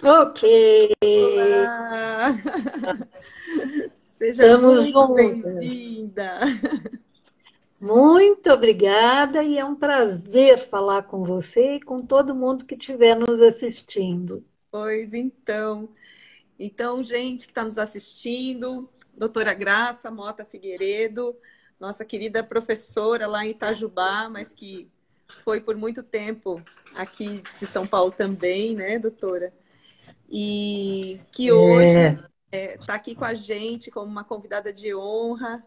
Ok, Olá! Seja estamos muito juntas. bem-vinda. Muito obrigada e é um prazer falar com você e com todo mundo que estiver nos assistindo. Pois então, gente que está nos assistindo, doutora Graça Mota Figueiredo, nossa querida professora lá em Itajubá, mas que foi por muito tempo aqui de São Paulo também, né, doutora? E que hoje É, está aqui com a gente como uma convidada de honra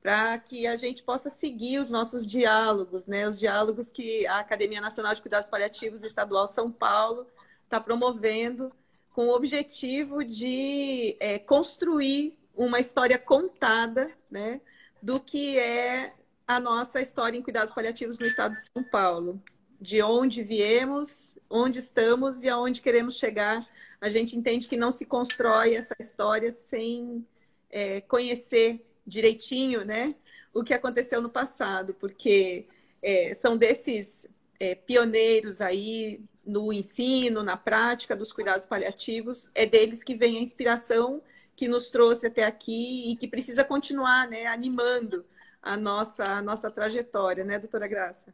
para que a gente possa seguir os nossos diálogos, né? Os diálogos que a Academia Nacional de Cuidados Paliativos Estadual São Paulo está promovendo com o objetivo de construir uma história contada, né? Do que é a nossa história em cuidados paliativos no estado de São Paulo. De onde viemos, onde estamos e aonde queremos chegar. A gente entende que não se constrói essa história sem conhecer direitinho, né, o que aconteceu no passado, porque são desses pioneiros aí no ensino, na prática dos cuidados paliativos, é deles que vem a inspiração que nos trouxe até aqui e que precisa continuar, né, animando a nossa trajetória, né, doutora Graça?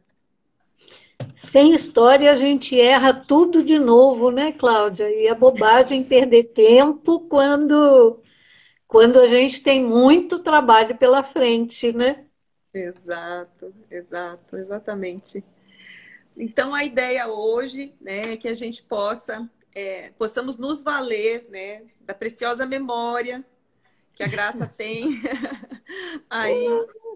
sem história a gente erra tudo de novo, né, Cláudia? E é bobagem perder tempo quando a gente tem muito trabalho pela frente, né? Exato, exato, exatamente. Então, a ideia hoje, né, é que a gente possamos nos valer, né, da preciosa memória que a Graça tem aí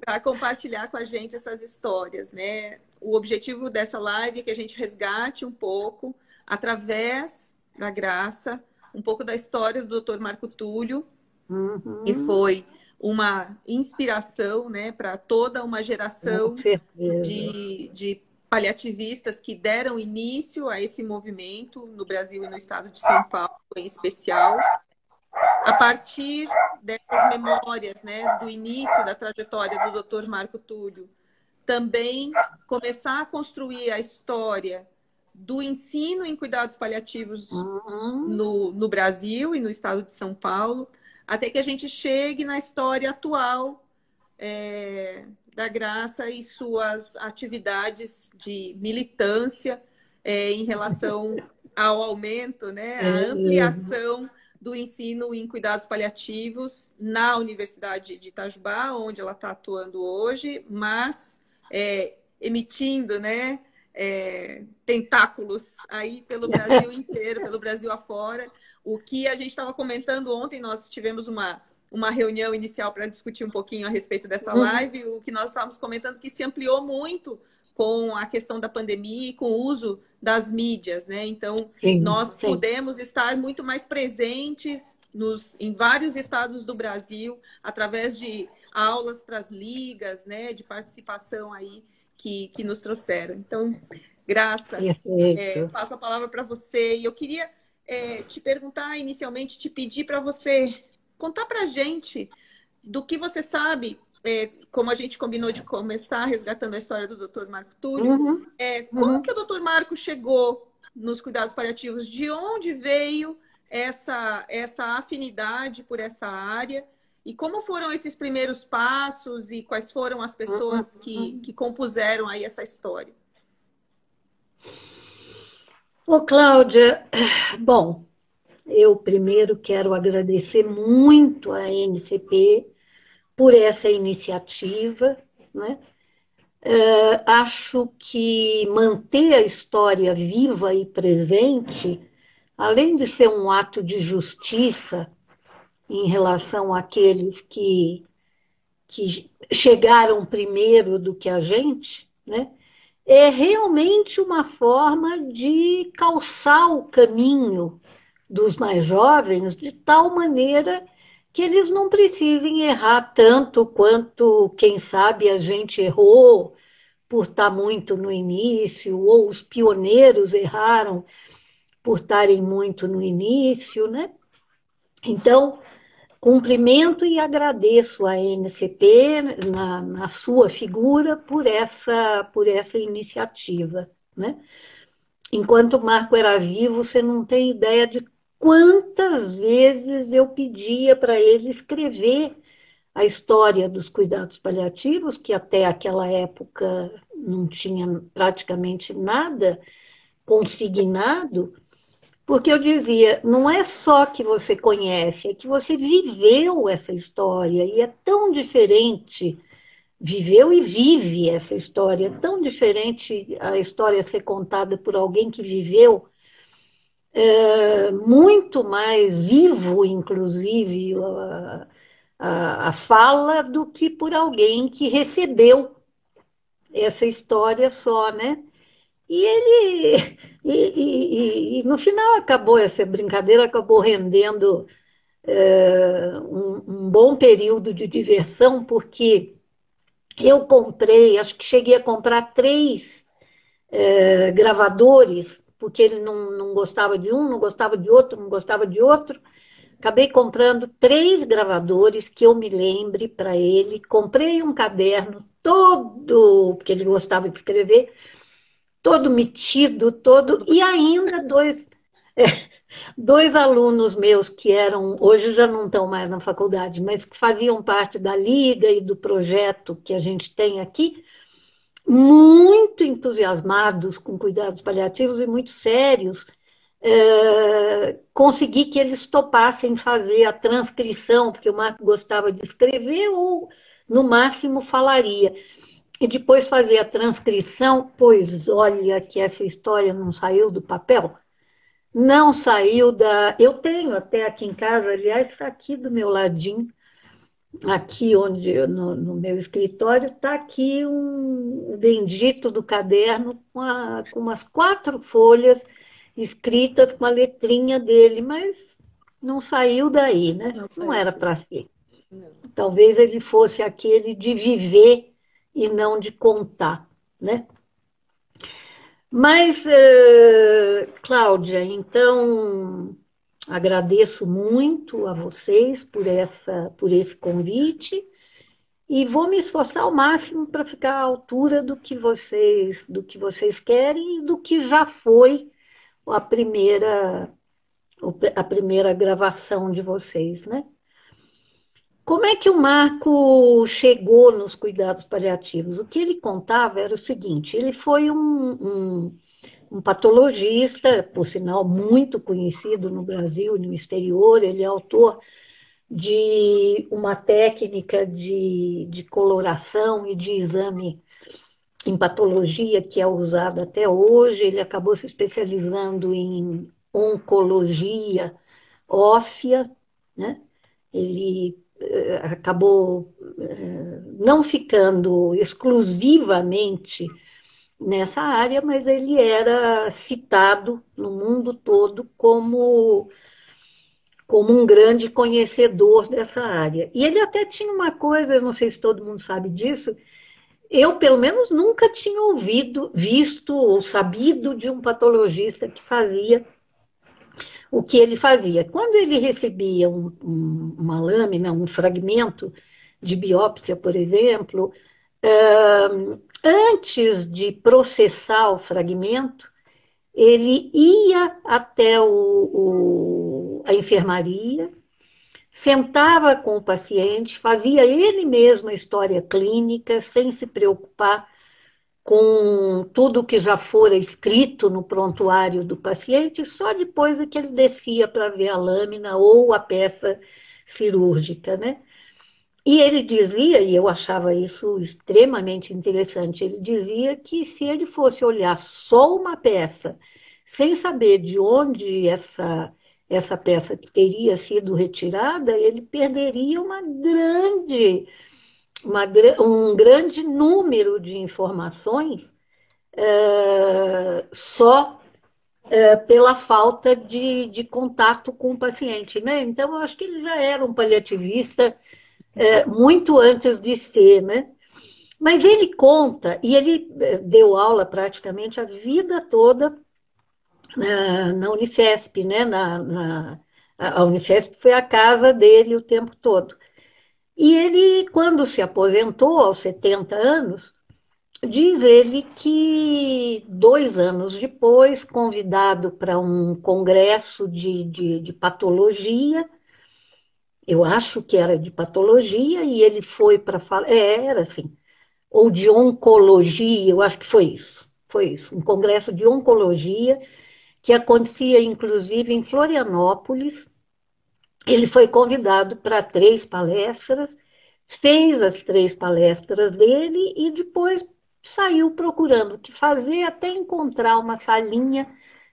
para compartilhar com a gente essas histórias, né? O objetivo dessa live é que a gente resgate um pouco, através da Graça, um pouco da história do Dr. Marco Túlio, que Uhum, foi uma inspiração, né, para toda uma com geração certeza. de paliativistas que deram início a esse movimento no Brasil e no estado de São Paulo, em especial, a partir dessas memórias, né, do início da trajetória do Dr. Marco Túlio, também começar a construir a história do ensino em cuidados paliativos Uhum. no Brasil e no estado de São Paulo, até que a gente chegue na história atual da Graça e suas atividades de militância em relação ao aumento, né, à É, ampliação do ensino em cuidados paliativos na Universidade de Itajubá, onde ela está atuando hoje, mas emitindo, né, tentáculos aí pelo Brasil inteiro, pelo Brasil afora. O que a gente estava comentando ontem, nós tivemos uma reunião inicial para discutir um pouquinho a respeito dessa uhum. live, o que nós estávamos comentando que se ampliou muito com a questão da pandemia e com o uso das mídias, né? Então, Sim, nós sim. pudemos estar muito mais presentes em vários estados do Brasil, através de aulas para as ligas, né, de participação aí que nos trouxeram. Então, Graça, Perfeito. passo a palavra para você. E eu queria te perguntar inicialmente, te pedir para você contar para a gente do que você sabe, como a gente combinou de começar resgatando a história do Dr. Marco Túlio, Uhum, como uhum. que o Dr. Marco chegou nos cuidados paliativos? De onde veio essa afinidade por essa área? E como foram esses primeiros passos e quais foram as pessoas Uhum. que compuseram aí essa história? Ô, Cláudia, bom, eu primeiro quero agradecer muito à NCP por essa iniciativa, né? Acho que manter a história viva e presente, além de ser um ato de justiça em relação àqueles que chegaram primeiro do que a gente, né? É realmente uma forma de calçar o caminho dos mais jovens de tal maneira que eles não precisem errar tanto quanto, quem sabe, a gente errou por estar muito no início, ou os pioneiros erraram por estarem muito no início, né? Então, cumprimento e agradeço a NCP na sua figura por essa iniciativa, né? Enquanto o Marco era vivo, você não tem ideia de quantas vezes eu pedia para ele escrever a história dos cuidados paliativos, que até aquela época não tinha praticamente nada consignado, porque eu dizia, não é só que você conhece, é que você viveu essa história, e é tão diferente, viveu e vive essa história, é tão diferente a história ser contada por alguém que viveu, muito mais vivo, inclusive, a fala, do que por alguém que recebeu essa história só, né? E ele, e no final acabou, essa brincadeira acabou rendendo um bom período de diversão, porque eu comprei, acho que cheguei a comprar três gravadores, porque ele não gostava de um, não gostava de outro, não gostava de outro. Acabei comprando três gravadores que eu me lembre para ele. Comprei um caderno todo, porque ele gostava de escrever, todo metido, todo, e ainda dois alunos meus que eram, hoje já não estão mais na faculdade, mas que faziam parte da liga e do projeto que a gente tem aqui, muito entusiasmados com cuidados paliativos e muito sérios, consegui que eles topassem fazer a transcrição, porque o Marco gostava de escrever ou, no máximo, falaria. E depois fazer a transcrição, pois olha que essa história não saiu do papel, não saiu da. Eu tenho até aqui em casa, aliás, está aqui do meu ladinho, aqui onde no meu escritório, está aqui um bendito do caderno com umas 4 folhas escritas com a letrinha dele, mas não saiu daí, né? Não Não saiu era de lá. para ser. Não. Talvez ele fosse aquele de viver e não de contar, né? Mas, Cláudia, então agradeço muito a vocês por esse convite e vou me esforçar ao máximo para ficar à altura do que vocês querem e do que já foi a primeira, a primeira gravação de vocês, né? Como é que o Marco chegou nos cuidados paliativos? O que ele contava era o seguinte: ele foi um patologista, por sinal muito conhecido no Brasil e no exterior, ele é autor de uma técnica de coloração e de exame em patologia que é usada até hoje. Ele acabou se especializando em oncologia óssea, né? Ele acabou não ficando exclusivamente nessa área, mas ele era citado no mundo todo como um grande conhecedor dessa área. E ele até tinha uma coisa, eu não sei se todo mundo sabe disso, eu, pelo menos, nunca tinha ouvido, visto ou sabido de um patologista que fazia o que ele fazia. Quando ele recebia uma lâmina, um fragmento de biópsia, por exemplo, antes de processar o fragmento, ele ia até a enfermaria, sentava com o paciente, fazia ele mesmo a história clínica, sem se preocupar com tudo que já fora escrito no prontuário do paciente, só depois é que ele descia para ver a lâmina ou a peça cirúrgica, né? E ele dizia, e eu achava isso extremamente interessante, ele dizia que se ele fosse olhar só uma peça, sem saber de onde essa peça teria sido retirada, ele perderia um grande número de informações só pela falta de contato com o paciente, né? Então, eu acho que ele já era um paliativista muito antes de ser, né? Mas ele conta, e ele deu aula praticamente a vida toda na Unifesp, né? A Unifesp foi a casa dele o tempo todo. E ele, quando se aposentou, aos 70 anos, Diz ele que 2 anos depois, convidado para um congresso de patologia, eu acho que era de patologia, e ele foi para falar, era assim, ou de oncologia, eu acho que foi isso, um congresso de oncologia, que acontecia inclusive em Florianópolis. Ele foi convidado para 3 palestras, fez as 3 palestras dele e depois saiu procurando o que fazer até encontrar uma salinha,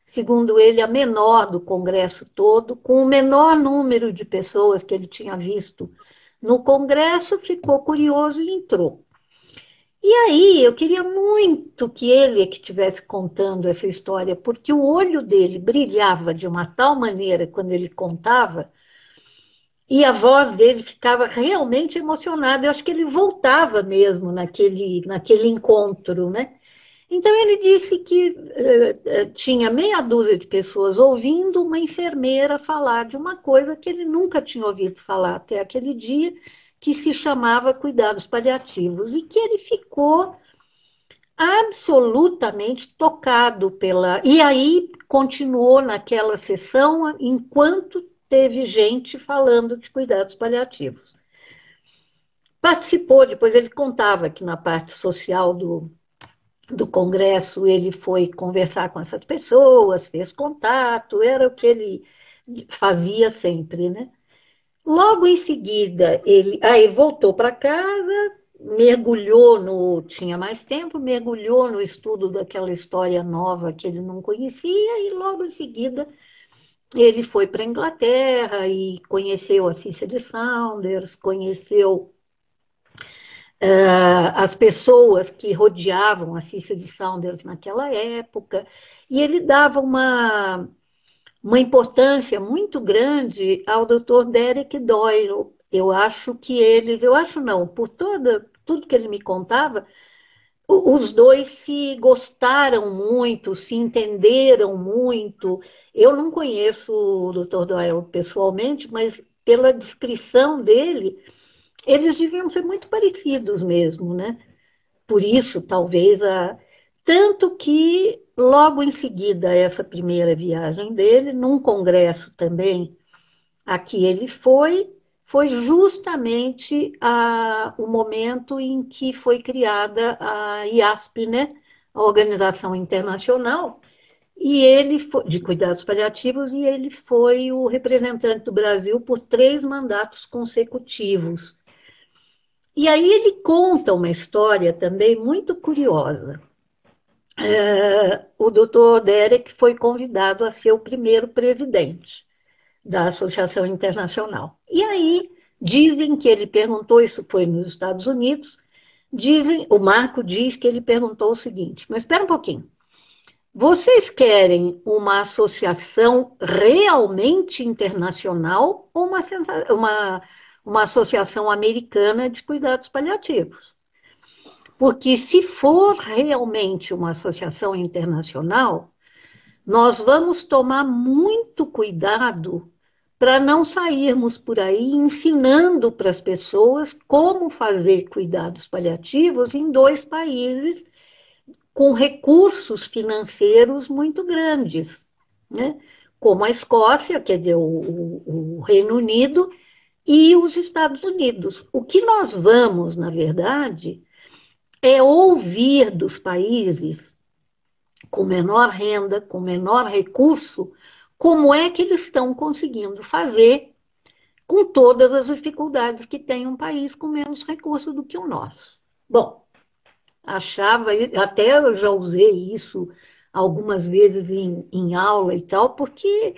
segundo ele, a menor do congresso todo, com o menor número de pessoas que ele tinha visto no congresso, ficou curioso e entrou. E aí eu queria muito que ele é que estivesse contando essa história, porque o olho dele brilhava de uma tal maneira quando ele contava, e a voz dele ficava realmente emocionada. Eu acho que ele voltava mesmo naquele encontro, né? Então ele disse que tinha meia dúzia de pessoas ouvindo uma enfermeira falar de uma coisa que ele nunca tinha ouvido falar até aquele dia, que se chamava cuidados paliativos, e que ele ficou absolutamente tocado pela. E aí continuou naquela sessão enquanto teve gente falando de cuidados paliativos. Participou, depois ele contava que na parte social do congresso ele foi conversar com essas pessoas, fez contato, era o que ele fazia sempre, né? Logo em seguida, ele aí voltou para casa, mergulhou no, tinha mais tempo, mergulhou no estudo daquela história nova que ele não conhecia, e logo em seguida ele foi para a Inglaterra e conheceu a Cícia de Saunders, conheceu as pessoas que rodeavam a Cícia de Saunders naquela época, e ele dava uma importância muito grande ao Dr. Derek Doyle. Eu acho que eles, eu acho não, por tudo que ele me contava, os dois se gostaram muito, se entenderam muito. Eu não conheço o Dr. Doyle pessoalmente, mas pela descrição dele, eles deviam ser muito parecidos mesmo, né? Por isso, talvez, tanto que logo em seguida a essa primeira viagem dele, num congresso também a que ele foi justamente o momento em que foi criada a IASP, né? A Organização Internacional, e ele foi, de Cuidados Paliativos, e ele foi o representante do Brasil por 3 mandatos consecutivos. E aí ele conta uma história também muito curiosa. O doutor Derek foi convidado a ser o primeiro presidente da Associação Internacional. E aí dizem que ele perguntou, isso foi nos Estados Unidos, o Marco diz que ele perguntou o seguinte, mas espera um pouquinho, vocês querem uma associação realmente internacional ou uma associação americana de cuidados paliativos? Porque se for realmente uma associação internacional, nós vamos tomar muito cuidado para não sairmos por aí ensinando para as pessoas como fazer cuidados paliativos em 2 países com recursos financeiros muito grandes, né? Como a Escócia, quer dizer, o Reino Unido e os Estados Unidos. O que nós vamos, na verdade, é ouvir dos países com menor renda, com menor recurso, como é que eles estão conseguindo fazer com todas as dificuldades que tem um país com menos recursos do que o nosso. Bom, achava, até eu já usei isso algumas vezes em aula e tal, porque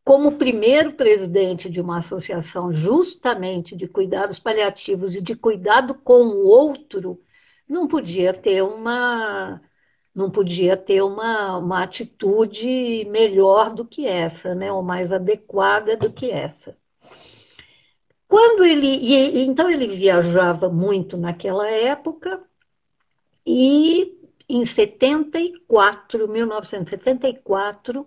como primeiro presidente de uma associação justamente de cuidados paliativos e de cuidado com o outro, não podia ter uma não podia ter uma atitude melhor do que essa, né? Ou mais adequada do que essa. Quando então ele viajava muito naquela época, e em 74, 1974,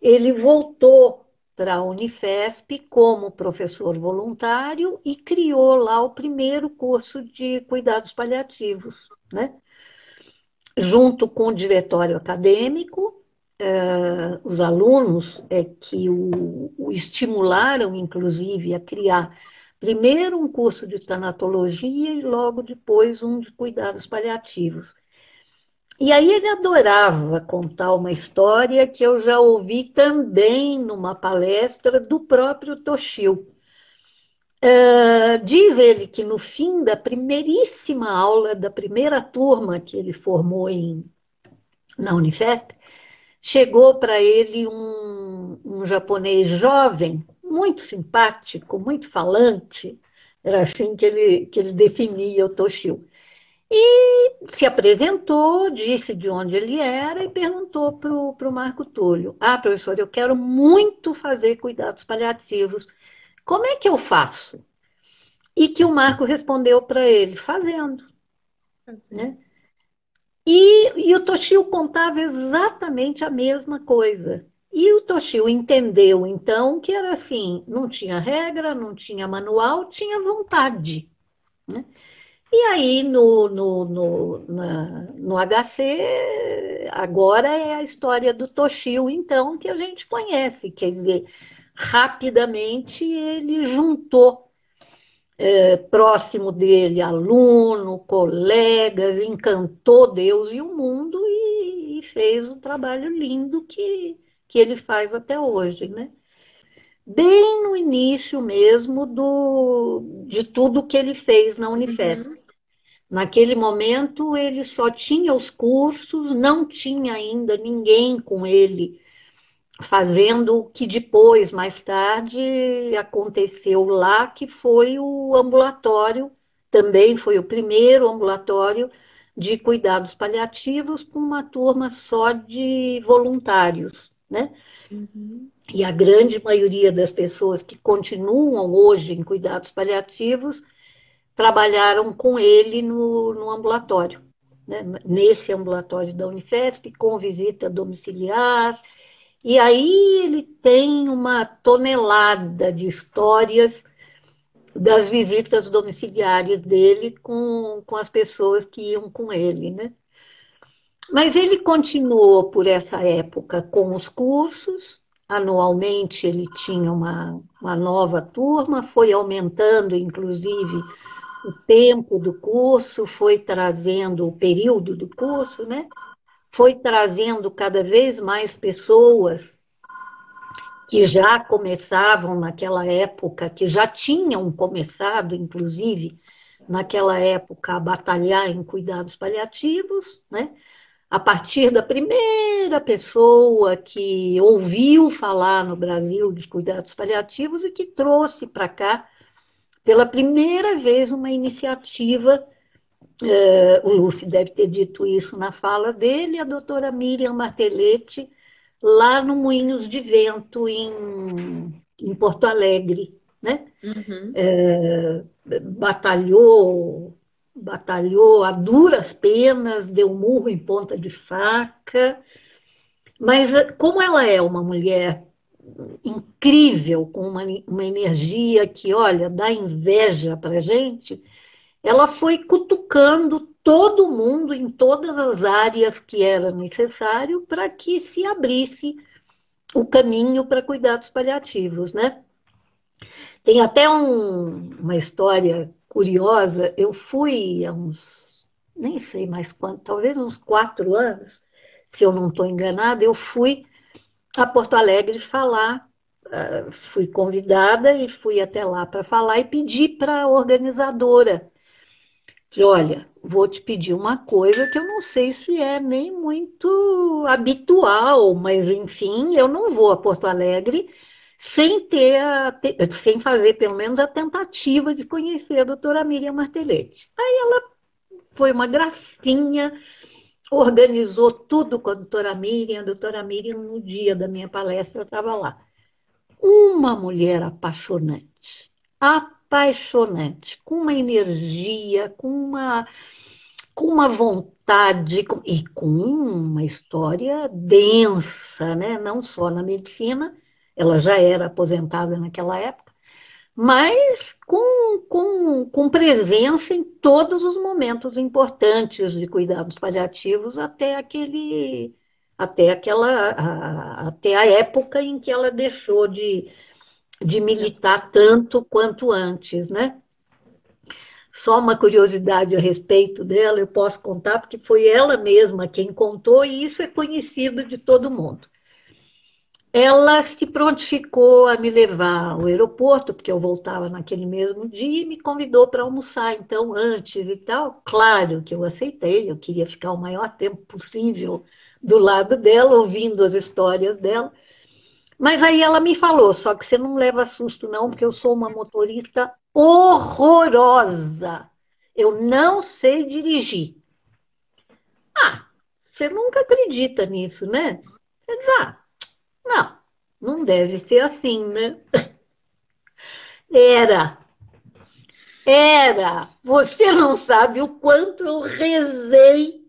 ele voltou para a Unifesp como professor voluntário e criou lá o primeiro curso de cuidados paliativos, né? Junto com o diretório acadêmico, os alunos que o estimularam, inclusive, a criar primeiro um curso de tanatologia e logo depois um de cuidados paliativos. E aí ele adorava contar uma história que eu já ouvi também numa palestra do próprio Toshio. Diz ele que no fim da primeiríssima aula, da primeira turma que ele formou na Unifesp, chegou para ele um japonês jovem, muito simpático, muito falante, era assim que ele definia o Toshio. E se apresentou, disse de onde ele era e perguntou para o Marco Túlio: Ah, professor, eu quero muito fazer cuidados paliativos. Como é que eu faço? E que o Marco respondeu para ele: fazendo, Tá né? certo. E o Toshio contava exatamente a mesma coisa. E o Toshio entendeu, então, que era assim: não tinha regra, não tinha manual, tinha vontade, né? E aí, no HC, agora é a história do Toshio, então, que a gente conhece. Quer dizer, rapidamente ele juntou próximo dele aluno, colegas, encantou Deus e o mundo e fez um trabalho lindo que ele faz até hoje, né? Bem no início mesmo de tudo que ele fez na Unifesp. Uhum. Naquele momento, ele só tinha os cursos, não tinha ainda ninguém com ele fazendo o que depois, mais tarde, aconteceu lá, que foi o ambulatório, também foi o primeiro ambulatório de cuidados paliativos com uma turma só de voluntários, né? Uhum. E a grande maioria das pessoas que continuam hoje em cuidados paliativos trabalharam com ele no ambulatório, né? Nesse ambulatório da Unifesp, com visita domiciliar. E aí ele tem uma tonelada de histórias das visitas domiciliares dele com as pessoas que iam com ele, né? Mas ele continuou por essa época com os cursos. Anualmente ele tinha uma nova turma, foi aumentando, inclusive, o tempo do curso, foi trazendo o período do curso, né? Foi trazendo cada vez mais pessoas que já começavam naquela época, que já tinham começado, inclusive, naquela época, a batalhar em cuidados paliativos, né? A partir da primeira pessoa que ouviu falar no Brasil de cuidados paliativos e que trouxe para cá, pela primeira vez, uma iniciativa. O Luffy deve ter dito isso na fala dele, a doutora Miriam Martelletti, lá no Moinhos de Vento, em Porto Alegre, né? Uhum. Batalhou, batalhou a duras penas, deu murro em ponta de faca, mas como ela é uma mulher incrível, com uma energia que, olha, dá inveja para gente, ela foi cutucando todo mundo em todas as áreas que era necessário para que se abrisse o caminho para cuidados paliativos, né? Tem até uma história curiosa. Eu fui há uns, nem sei mais quanto, talvez uns 4 anos, se eu não estou enganada, eu fui a Porto Alegre falar. Fui convidada e fui até lá para falar e pedi para a organizadora que, olha, vou te pedir uma coisa que eu não sei se é nem muito habitual, mas enfim, eu não vou a Porto Alegre sem fazer pelo menos a tentativa de conhecer a doutora Miriam Martelletti. Foi uma gracinha, organizou tudo com a doutora Miriam no dia da minha palestra estava lá. Uma mulher apaixonante, apaixonante, com uma energia, com uma vontade e com uma história densa, né? Não só na medicina, ela já era aposentada naquela época, mas com presença em todos os momentos importantes de cuidados paliativos até a época em que ela deixou de militar tanto quanto antes, né? Só uma curiosidade a respeito dela, eu posso contar, porque foi ela mesma quem contou, e isso é conhecido de todo mundo. Ela se prontificou a me levar ao aeroporto, porque eu voltava naquele mesmo dia, e me convidou para almoçar, então, antes e tal. Claro que eu aceitei, eu queria ficar o maior tempo possível do lado dela, ouvindo as histórias dela. Mas aí ela me falou, só que você não leva susto não, porque eu sou uma motorista horrorosa. Eu não sei dirigir. Ah, você nunca acredita nisso, né? Quer dizer, não, não deve ser assim, né? Era, era. Você não sabe o quanto eu rezei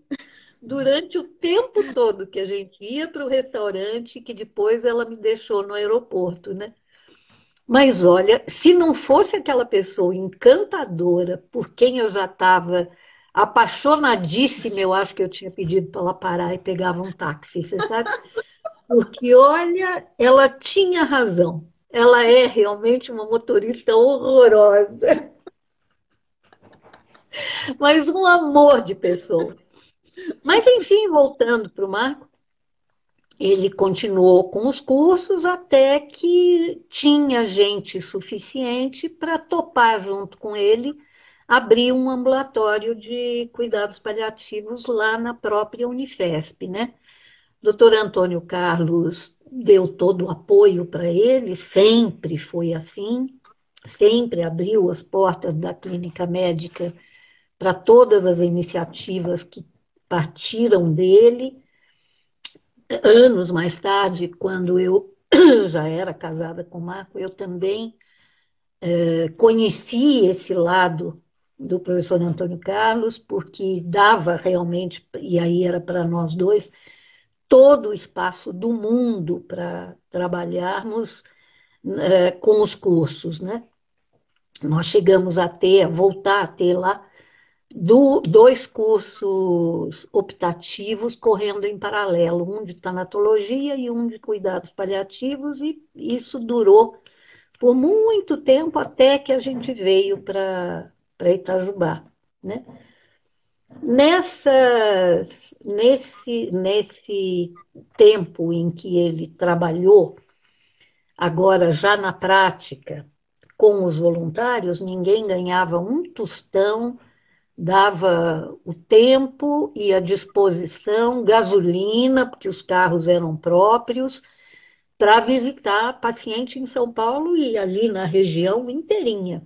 durante o tempo todo que a gente ia para o restaurante, que depois ela me deixou no aeroporto, né? Mas olha, se não fosse aquela pessoa encantadora, por quem eu já estava apaixonadíssima, eu acho que eu tinha pedido para ela parar e pegava um táxi, você sabe? Porque, olha, ela tinha razão. Ela é realmente uma motorista horrorosa, mas um amor de pessoa. Mas, enfim, voltando para o Marco, ele continuou com os cursos até que tinha gente suficiente para topar junto com ele abrir um ambulatório de cuidados paliativos lá na própria Unifesp, né? Doutor Antônio Carlos deu todo o apoio para ele, sempre foi assim, sempre abriu as portas da clínica médica para todas as iniciativas que partiram dele. Anos mais tarde, quando eu já era casada com o Marco, eu também conheci esse lado do professor Antônio Carlos, porque dava realmente, e aí era para nós dois, todo o espaço do mundo para trabalharmos com os cursos, né? Nós chegamos a ter, a voltar a ter lá dois cursos optativos correndo em paralelo, um de tanatologia e um de cuidados paliativos, e isso durou por muito tempo até que a gente veio para Itajubá, né? Nesse tempo em que ele trabalhou, agora já na prática, com os voluntários, ninguém ganhava um tostão, dava o tempo e a disposição, gasolina, porque os carros eram próprios, para visitar paciente em São Paulo e ali na região inteirinha.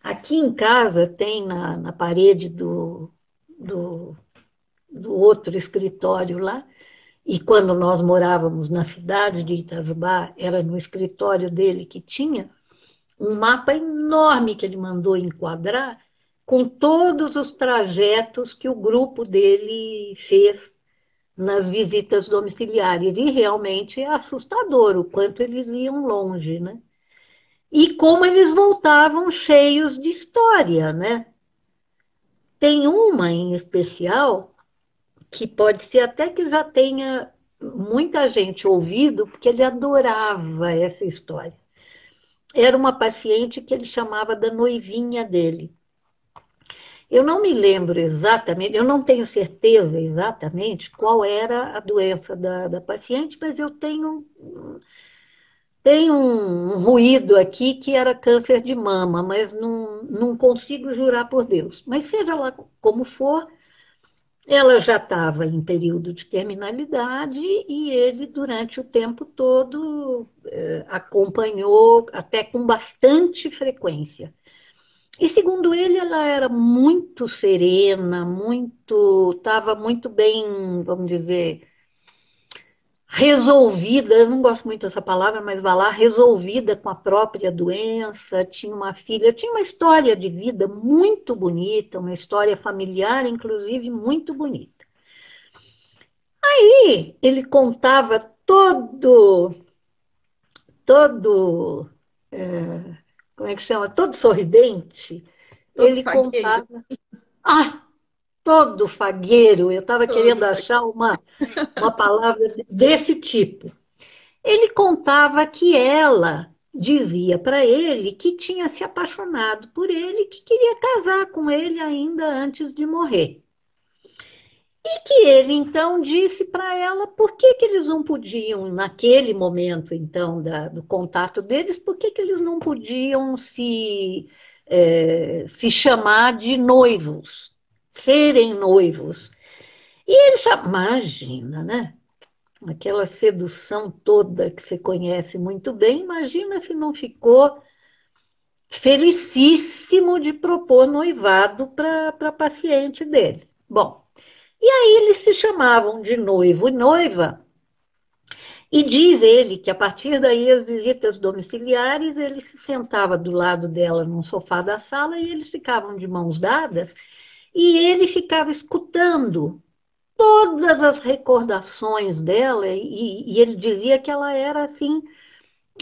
Aqui em casa tem na parede do, do outro escritório lá, e quando nós morávamos na cidade de Itajubá, era no escritório dele que tinha um mapa enorme que ele mandou enquadrar com todos os trajetos que o grupo dele fez nas visitas domiciliares. E realmente é assustador o quanto eles iam longe, né? E como eles voltavam cheios de história, né? Tem uma em especial que pode ser até que já tenha muita gente ouvido, porque ele adorava essa história. Era uma paciente que ele chamava da noivinha dele. Eu não me lembro exatamente, eu não tenho certeza exatamente qual era a doença da paciente, mas eu tenho um ruído aqui que era câncer de mama, mas não consigo jurar por Deus. Mas seja lá como for, ela já estava em período de terminalidade e ele, durante o tempo todo, acompanhou até com bastante frequência. E segundo ele, ela era muito serena, estava muito bem, vamos dizer, resolvida. Eu não gosto muito dessa palavra, mas vai lá, resolvida com a própria doença. Tinha uma filha, tinha uma história de vida muito bonita, uma história familiar, inclusive, muito bonita. Aí ele contava todo todo, como é que chama? Todo sorridente, Todo ele fagueiro, contava. Ah, todo fagueiro, eu estava todo querendo fagueiro. achar uma palavra desse tipo. Ele contava que ela dizia para ele que tinha se apaixonado por ele, que queria casar com ele ainda antes de morrer. E que ele então disse para ela por que, que eles não podiam, naquele momento então do contato deles, por que, que eles não podiam se chamar de noivos, serem noivos. E ele já, imagina, né? Aquela sedução toda que você conhece muito bem, imagina se não ficou felicíssimo de propor noivado para a paciente dele. Bom, e aí eles se chamavam de noivo e noiva, e diz ele que a partir daí as visitas domiciliares, ele se sentava do lado dela num sofá da sala e eles ficavam de mãos dadas e ele ficava escutando todas as recordações dela e ele dizia que ela era assim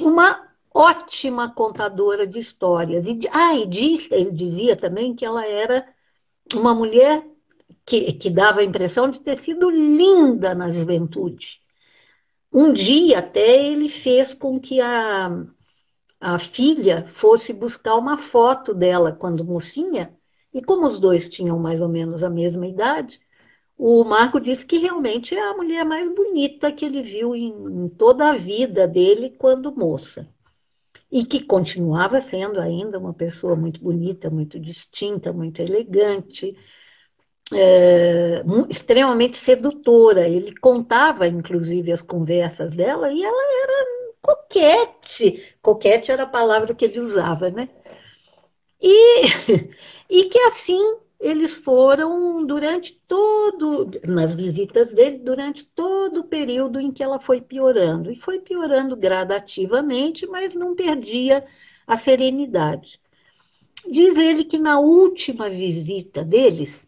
uma ótima contadora de histórias. Ele dizia também que ela era uma mulher que dava a impressão de ter sido linda na juventude. Um dia até ele fez com que a filha fosse buscar uma foto dela quando mocinha, e como os dois tinham mais ou menos a mesma idade, o Marco disse que realmente é a mulher mais bonita que ele viu em toda a vida dele quando moça. E que continuava sendo ainda uma pessoa muito bonita, muito distinta, muito elegante, extremamente sedutora. Ele contava, inclusive, as conversas dela e ela era coquete. Coquete era a palavra que ele usava, né? E, e que assim eles foram durante todo, nas visitas dele, durante todo o período em que ela foi piorando. E foi piorando gradativamente, mas não perdia a serenidade. Diz ele que na última visita deles,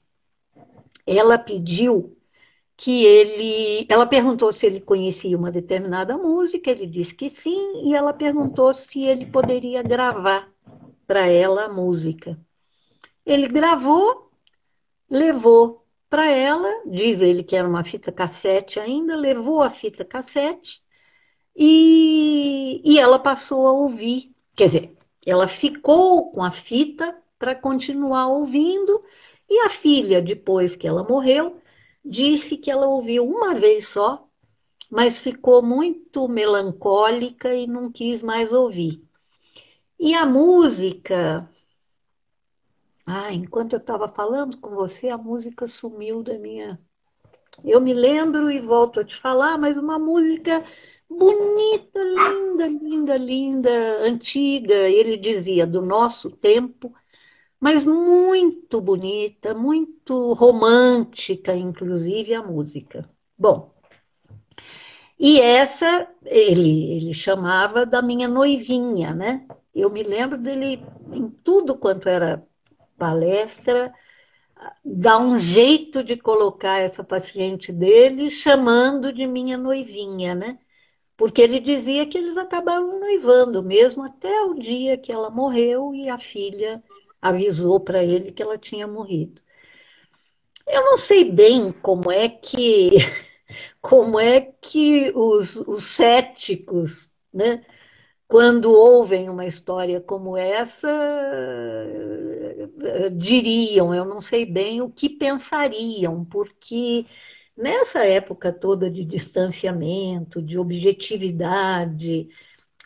ela pediu ela perguntou se ele conhecia uma determinada música, ele disse que sim, e ela perguntou se ele poderia gravar para ela a música. Ele gravou, levou para ela, diz ele que era uma fita cassete ainda, levou a fita cassete e ela passou a ouvir. Quer dizer, ela ficou com a fita para continuar ouvindo, e a filha, depois que ela morreu, disse que ela ouviu uma vez só, mas ficou muito melancólica e não quis mais ouvir. E a música, enquanto eu estava falando com você, a música sumiu da minha. Eu me lembro e volto a te falar, mas uma música bonita, linda, linda, linda, antiga. Ele dizia do nosso tempo, mas muito bonita, muito romântica, inclusive a música. Bom, e essa ele chamava da minha noivinha, né? Eu me lembro dele em tudo quanto era palestra, dar um jeito de colocar essa paciente dele chamando de minha noivinha, né? Porque ele dizia que eles acabavam noivando mesmo até o dia que ela morreu e a filha avisou para ele que ela tinha morrido. Eu não sei bem como é que os céticos, né, quando ouvem uma história como essa, diriam, eu não sei bem o que pensariam, porque nessa época toda de distanciamento, de objetividade,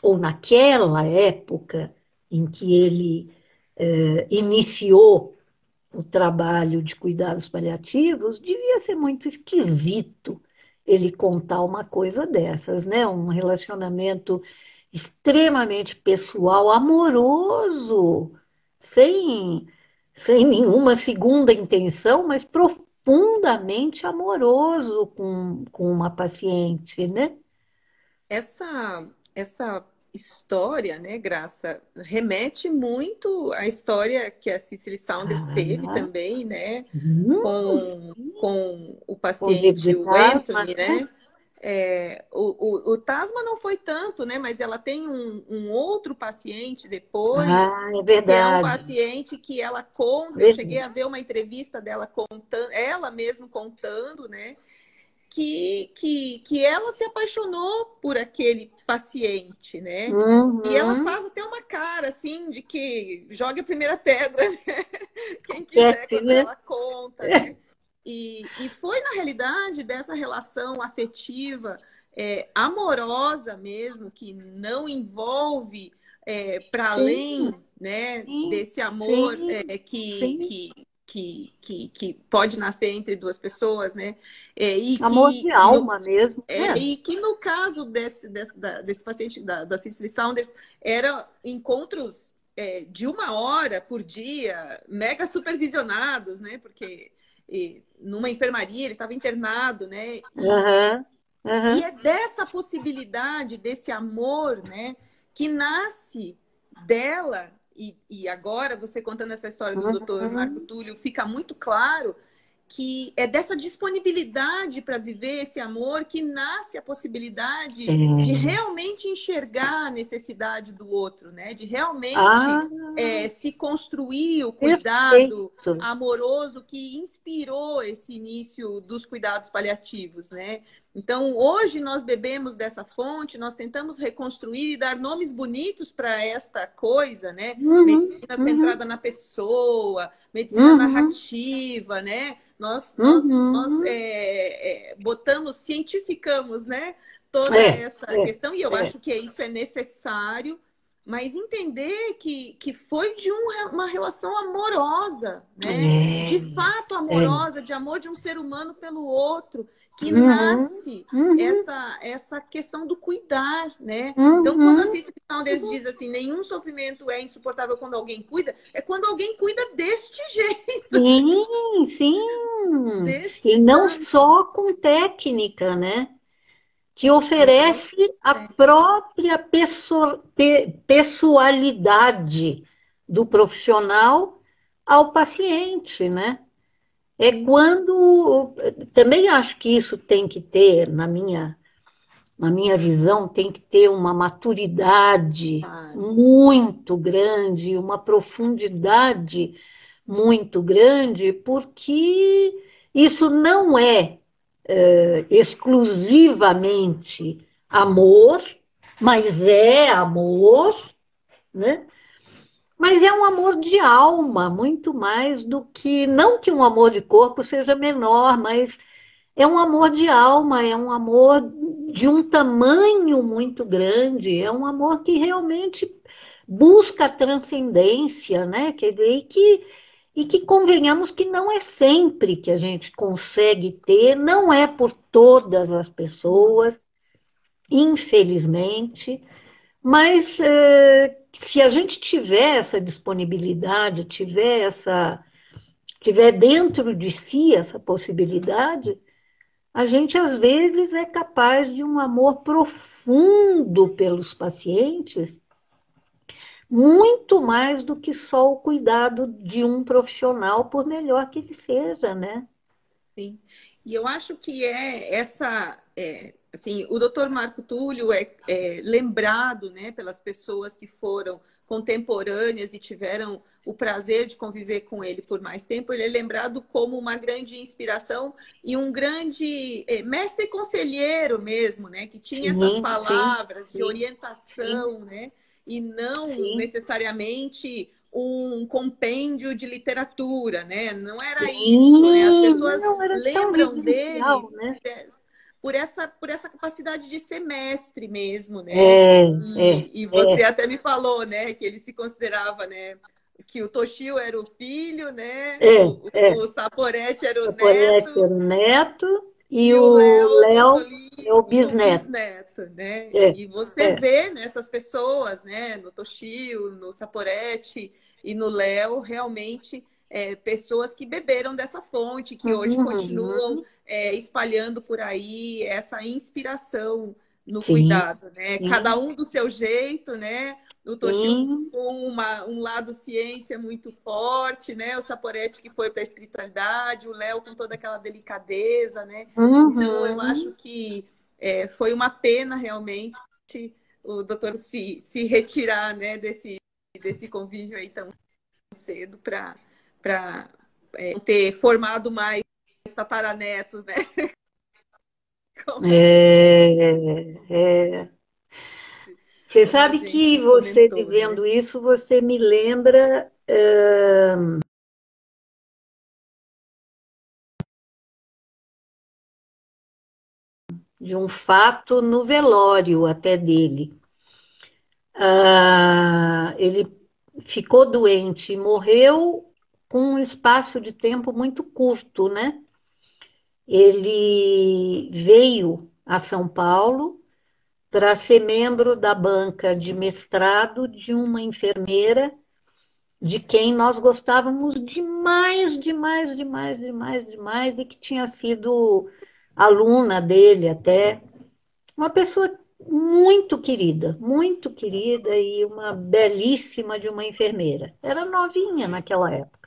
ou naquela época em que ele iniciou o trabalho de cuidados paliativos, devia ser muito esquisito ele contar uma coisa dessas, né? Um relacionamento extremamente pessoal, amoroso, sem, sem nenhuma segunda intenção, mas profundamente amoroso com uma paciente, né? Essa história, né, Graça, remete muito à história que a Cicely Saunders teve Ah, também, né, hum, com o com o David paciente o Hartman, Anthony, né? né? o Tasma não foi tanto, né? Mas ela tem um outro paciente depois, Ah, é que é um verdade. paciente que ela conta, eu cheguei Verdade. a ver uma entrevista dela contando, ela mesma contando, né? Que ela se apaixonou por aquele paciente, né? E ela Uhum. faz até uma cara assim de que joga a primeira pedra, né? Quem quiser, Esquece, quando né? ela conta, né? E foi, na realidade, dessa relação afetiva, amorosa mesmo, que não envolve para Sim, além, né, sim, desse amor sim, sim. que pode nascer entre duas pessoas, né? E Amor de que no, alma mesmo, né? e que no caso desse paciente da Cicely Saunders, eram encontros de 1 hora por dia, mega supervisionados, né? Porque numa enfermaria ele estava internado, né? Aham, E aham, é dessa possibilidade, desse amor, né, que nasce dela, e agora você contando essa história do Dr. Marco uhum. Túlio, fica muito claro que é dessa disponibilidade para viver esse amor que nasce a possibilidade de É. realmente enxergar a necessidade do outro, né? De realmente Ah, se construir o cuidado perfeito. amoroso que inspirou esse início dos cuidados paliativos, né? Então, hoje nós bebemos dessa fonte, nós tentamos reconstruir e dar nomes bonitos para esta coisa, né? Uhum, Medicina uhum, centrada na pessoa, medicina uhum, narrativa, né? Nós uhum. botamos, cientificamos, né? Toda É, essa é, questão, e eu é. acho que isso é necessário, mas entender que foi de uma relação amorosa, né? De fato É, é. amorosa, de amor de um ser humano pelo outro, que Uhum, nasce uhum, essa questão do cuidar, né? Então, quando a uhum. Cissy Saunders diz assim, nenhum sofrimento é insuportável quando alguém cuida, é quando alguém cuida deste jeito, Sim, sim. deste E não tanto. só com técnica, né? Que Não, oferece a própria pessoalidade do profissional ao paciente, né? É sim, quando. Também acho que isso tem que ter, na minha visão, tem que ter uma maturidade claro. muito grande, uma profundidade muito grande, porque isso não é exclusivamente amor, mas é amor, né? Mas é um amor de alma, muito mais do que. Não que um amor de corpo seja menor, mas é um amor de alma, é um amor de um tamanho muito grande, é um amor que realmente busca a transcendência, né? Quer dizer, e que convenhamos que não é sempre que a gente consegue ter, não é por todas as pessoas, infelizmente, mas se a gente tiver essa disponibilidade, tiver dentro de si essa possibilidade, a gente às vezes é capaz de um amor profundo pelos pacientes, muito mais do que só o cuidado de um profissional, por melhor que ele seja, né? Sim. E eu acho que assim, o Dr. Marco Túlio é lembrado, né, pelas pessoas que foram contemporâneas e tiveram o prazer de conviver com ele por mais tempo. Ele é lembrado como uma grande inspiração e um grande mestre conselheiro mesmo, né, que tinha essas Sim, sim, palavras de sim, sim, orientação, né, e não sim, necessariamente um compêndio de literatura, né? Não era isso, né? As sim, pessoas não, era tão lembram vivencial, dele né? por essa capacidade de ser mestre mesmo, né? É, E você é. até me falou, né, que ele se considerava, né, que o Toshio era o filho, né? É, O é. Saporetti era o O Porete neto era o neto e e o o Léo Léo é Mussolini, o o bisneto. bisneto, né? É, E você é. vê nessas pessoas, né? No Toshio, no Saporetti e no Léo, realmente pessoas que beberam dessa fonte, que hoje continuam Uhum. espalhando por aí essa inspiração no Sim, cuidado, né? Cada sim, um do seu jeito, né? O Toshio sim. com um lado ciência muito forte, né? O Saporetti que foi para a espiritualidade, o Léo com toda aquela delicadeza, né? Então eu acho Uhum. que Foi uma pena realmente o doutor se retirar, né, desse convívio aí tão cedo para ter formado mais tataranetos, né? É. Você Como a sabe que gente você comentou, né? dizendo isso, você me lembra de um fato no velório até dele. Ele ficou doente e morreu com um espaço de tempo muito curto, né? Ele veio a São Paulo para ser membro da banca de mestrado de uma enfermeira de quem nós gostávamos demais, demais, demais, demais, demais, e que tinha sido aluna dele até. Uma pessoa muito querida e uma belíssima de uma enfermeira. Era novinha naquela época.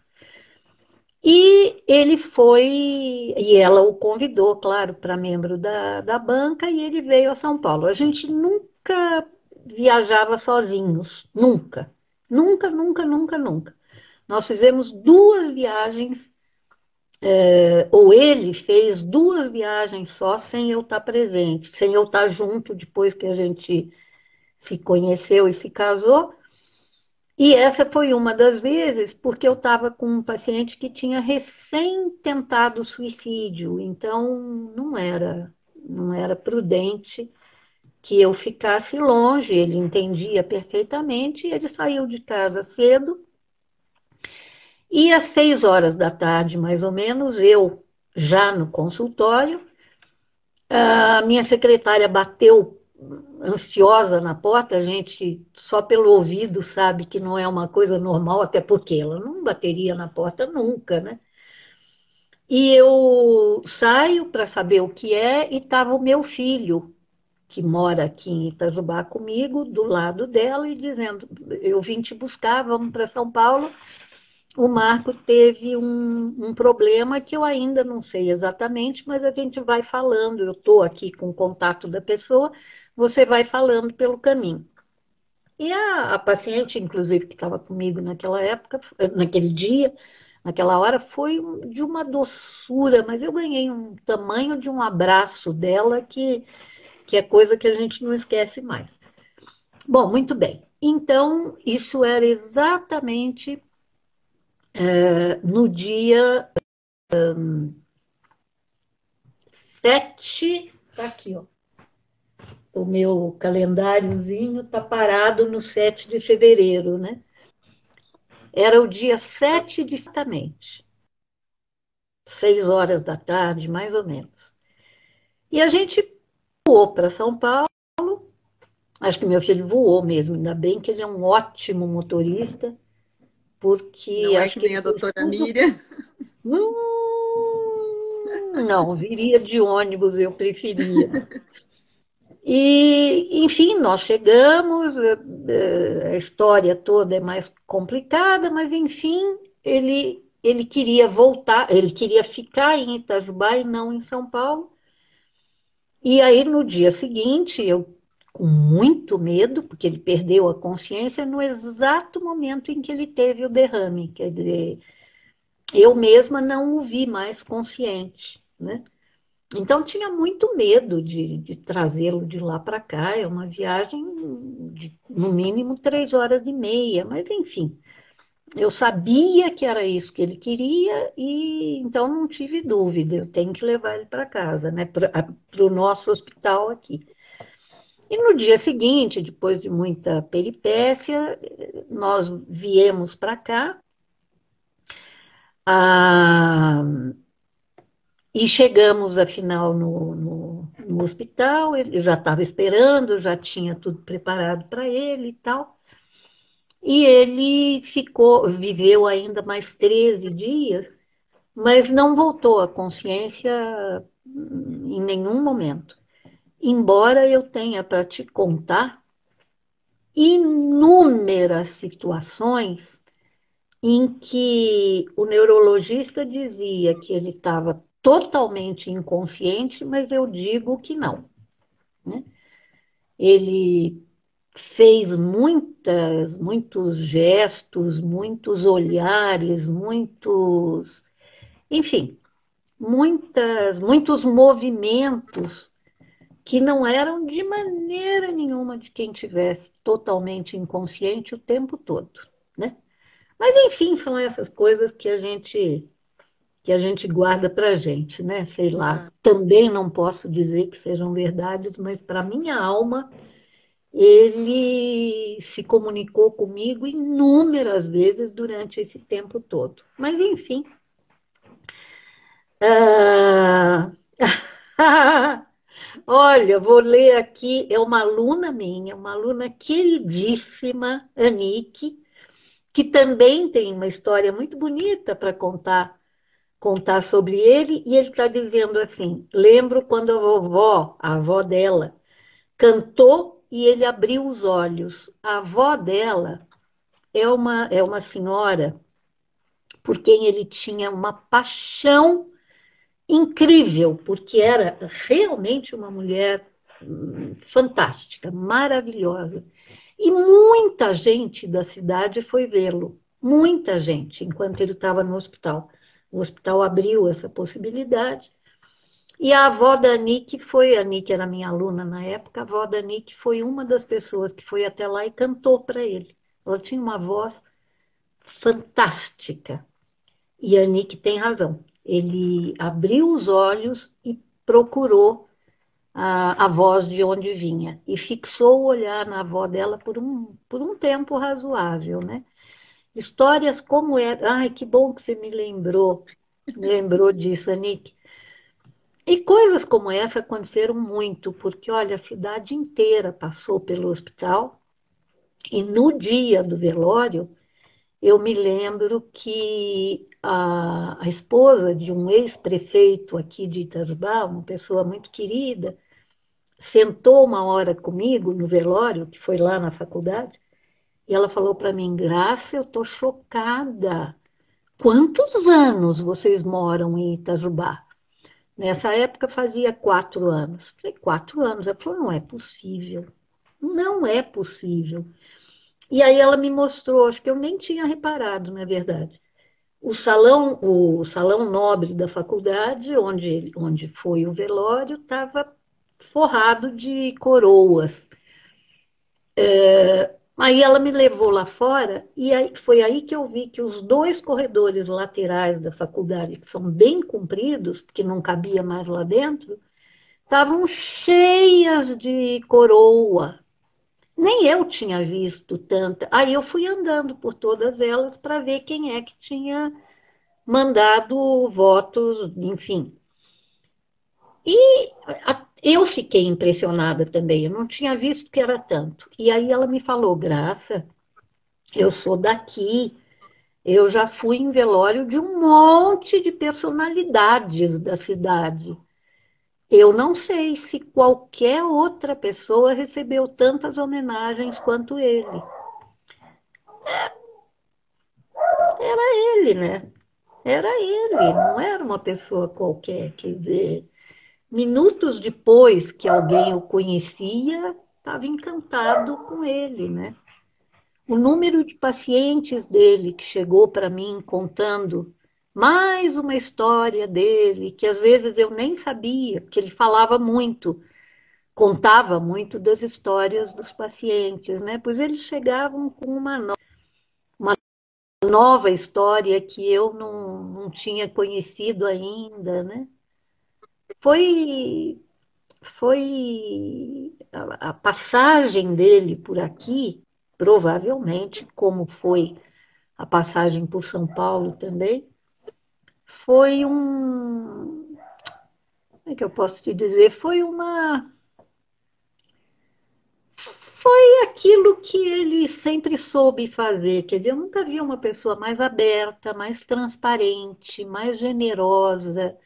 E ele foi, e ela o convidou, claro, para membro da banca, e ele veio a São Paulo. A gente nunca viajava sozinhos, nunca. Nunca, nunca, nunca, nunca. Nós fizemos duas viagens, ou ele fez duas viagens só, sem eu estar presente, sem eu estar junto depois que a gente se conheceu e se casou. E essa foi uma das vezes porque eu estava com um paciente que tinha recém tentado suicídio, então não era prudente que eu ficasse longe. Ele entendia perfeitamente, ele saiu de casa cedo e às 6 horas da tarde, mais ou menos, eu já no consultório, a minha secretária bateu ansiosa na porta, a gente só pelo ouvido sabe que não é uma coisa normal, até porque ela não bateria na porta nunca, né? E eu saio para saber o que é, e estava o meu filho, que mora aqui em Itajubá comigo, do lado dela, e dizendo: eu vim te buscar, vamos para São Paulo. O Marco teve um problema que eu ainda não sei exatamente, mas a gente vai falando. Eu estou aqui com o contato da pessoa, você vai falando pelo caminho. E a paciente, inclusive, que estava comigo naquela época, naquele dia, naquela hora, foi de uma doçura, mas eu ganhei um tamanho de um abraço dela que é coisa que a gente não esquece mais. Bom, muito bem. Então, isso era exatamente no dia 7, tá aqui, ó. O meu calendáriozinho tá parado no 7 de fevereiro, né? Era o dia 7 de exatamente, 6 horas da tarde, mais ou menos. E a gente voou para São Paulo. Acho que meu filho voou mesmo, ainda bem que ele é um ótimo motorista, porque Não é acho que que nem ele a fez doutora tudo. Miriam. Não, viria de ônibus, eu preferia. E, enfim, nós chegamos, a história toda é mais complicada, mas, enfim, ele queria voltar, ele queria ficar em Itajubá e não em São Paulo. E aí, no dia seguinte, eu, com muito medo, porque ele perdeu a consciência no exato momento em que ele teve o derrame, quer dizer, eu mesma não o vi mais consciente, né? Então, tinha muito medo de trazê-lo de lá para cá. É uma viagem de, no mínimo, 3 horas e meia, mas enfim, eu sabia que era isso que ele queria e então não tive dúvida. Eu tenho que levar ele para casa, né? Para o nosso hospital aqui. E no dia seguinte, depois de muita peripécia, nós viemos para cá. Ah, e chegamos, afinal, no hospital. Ele já estava esperando, já tinha tudo preparado para ele e tal. E ele viveu ainda mais 13 dias, mas não voltou à consciência em nenhum momento. Embora eu tenha para te contar inúmeras situações em que o neurologista dizia que ele estava totalmente inconsciente, mas eu digo que não. né? Ele fez muitos gestos, muitos olhares, enfim, muitos movimentos que não eram de maneira nenhuma de quem tivesse totalmente inconsciente o tempo todo, né? Mas enfim, são essas coisas que a gente guarda para a gente, né? Sei lá. Ah, Também não posso dizer que sejam verdades, mas para minha alma ele se comunicou comigo inúmeras vezes durante esse tempo todo. Mas enfim. Ah, olha, vou ler aqui, é uma aluna minha, uma aluna queridíssima, Anique, que também tem uma história muito bonita para contar sobre ele, e ele está dizendo assim: lembro quando a vovó, a avó dela, cantou e ele abriu os olhos. A avó dela é uma senhora por quem ele tinha uma paixão incrível, porque era realmente uma mulher fantástica, maravilhosa. E muita gente da cidade foi vê-lo, muita gente, enquanto ele estava no hospital. O hospital abriu essa possibilidade. E a avó da Nick a Nick era minha aluna na época, a avó da Nick foi uma das pessoas que foi até lá e cantou para ele. Ela tinha uma voz fantástica. E a Nick tem razão. Ele abriu os olhos e procurou a voz de onde vinha. E fixou o olhar na avó dela por um tempo razoável, né? Histórias como é. Ai, que bom que você me lembrou disso, Nick. E coisas como essa aconteceram muito, porque, olha, a cidade inteira passou pelo hospital, e no dia do velório, eu me lembro que a esposa de um ex-prefeito aqui de Itajubá, uma pessoa muito querida, sentou uma hora comigo no velório, que foi lá na faculdade, e ela falou para mim: Graça, eu estou chocada. Quantos anos vocês moram em Itajubá? Nessa época fazia 4 anos. Falei, 4 anos? Ela falou, não é possível. Não é possível. E aí ela me mostrou, acho que eu nem tinha reparado, na verdade. O salão nobre da faculdade, onde foi o velório, estava forrado de coroas. Aí ela me levou lá fora e aí, foi aí que eu vi que os dois corredores laterais da faculdade, que são bem compridos, porque não cabia mais lá dentro, estavam cheias de coroa. Nem eu tinha visto tanta. Aí eu fui andando por todas elas para ver quem é que tinha mandado votos, enfim. E eu fiquei impressionada também, eu não tinha visto que era tanto. E aí ela me falou, Graça, eu sou daqui, eu já fui em velório de um monte de personalidades da cidade. Eu não sei se qualquer outra pessoa recebeu tantas homenagens quanto ele. Era ele, né? Era ele, não era uma pessoa qualquer. Quer dizer, minutos depois que alguém o conhecia, estava encantado com ele, né? O número de pacientes dele que chegou para mim contando mais uma história dele, que às vezes eu nem sabia, porque ele falava muito, contava muito das histórias dos pacientes, né? Pois eles chegavam com uma nova história que eu não tinha conhecido ainda, né? Foi, foi a passagem dele por aqui, provavelmente, como foi a passagem por São Paulo também, foi como é que eu posso te dizer? Foi aquilo que ele sempre soube fazer. Quer dizer, eu nunca vi uma pessoa mais aberta, mais transparente, mais generosa,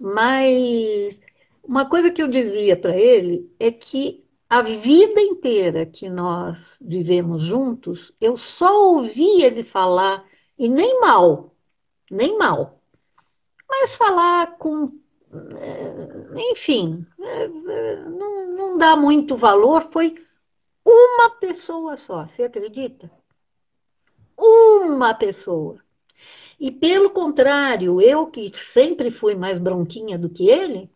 mais. Uma coisa que eu dizia para ele é que a vida inteira que nós vivemos juntos, eu só ouvi ele falar, e nem mal, nem mal, mas falar com enfim, não dá muito valor. Foi uma pessoa só, você acredita? Uma pessoa. E pelo contrário, eu que sempre fui mais bronquinha do que ele,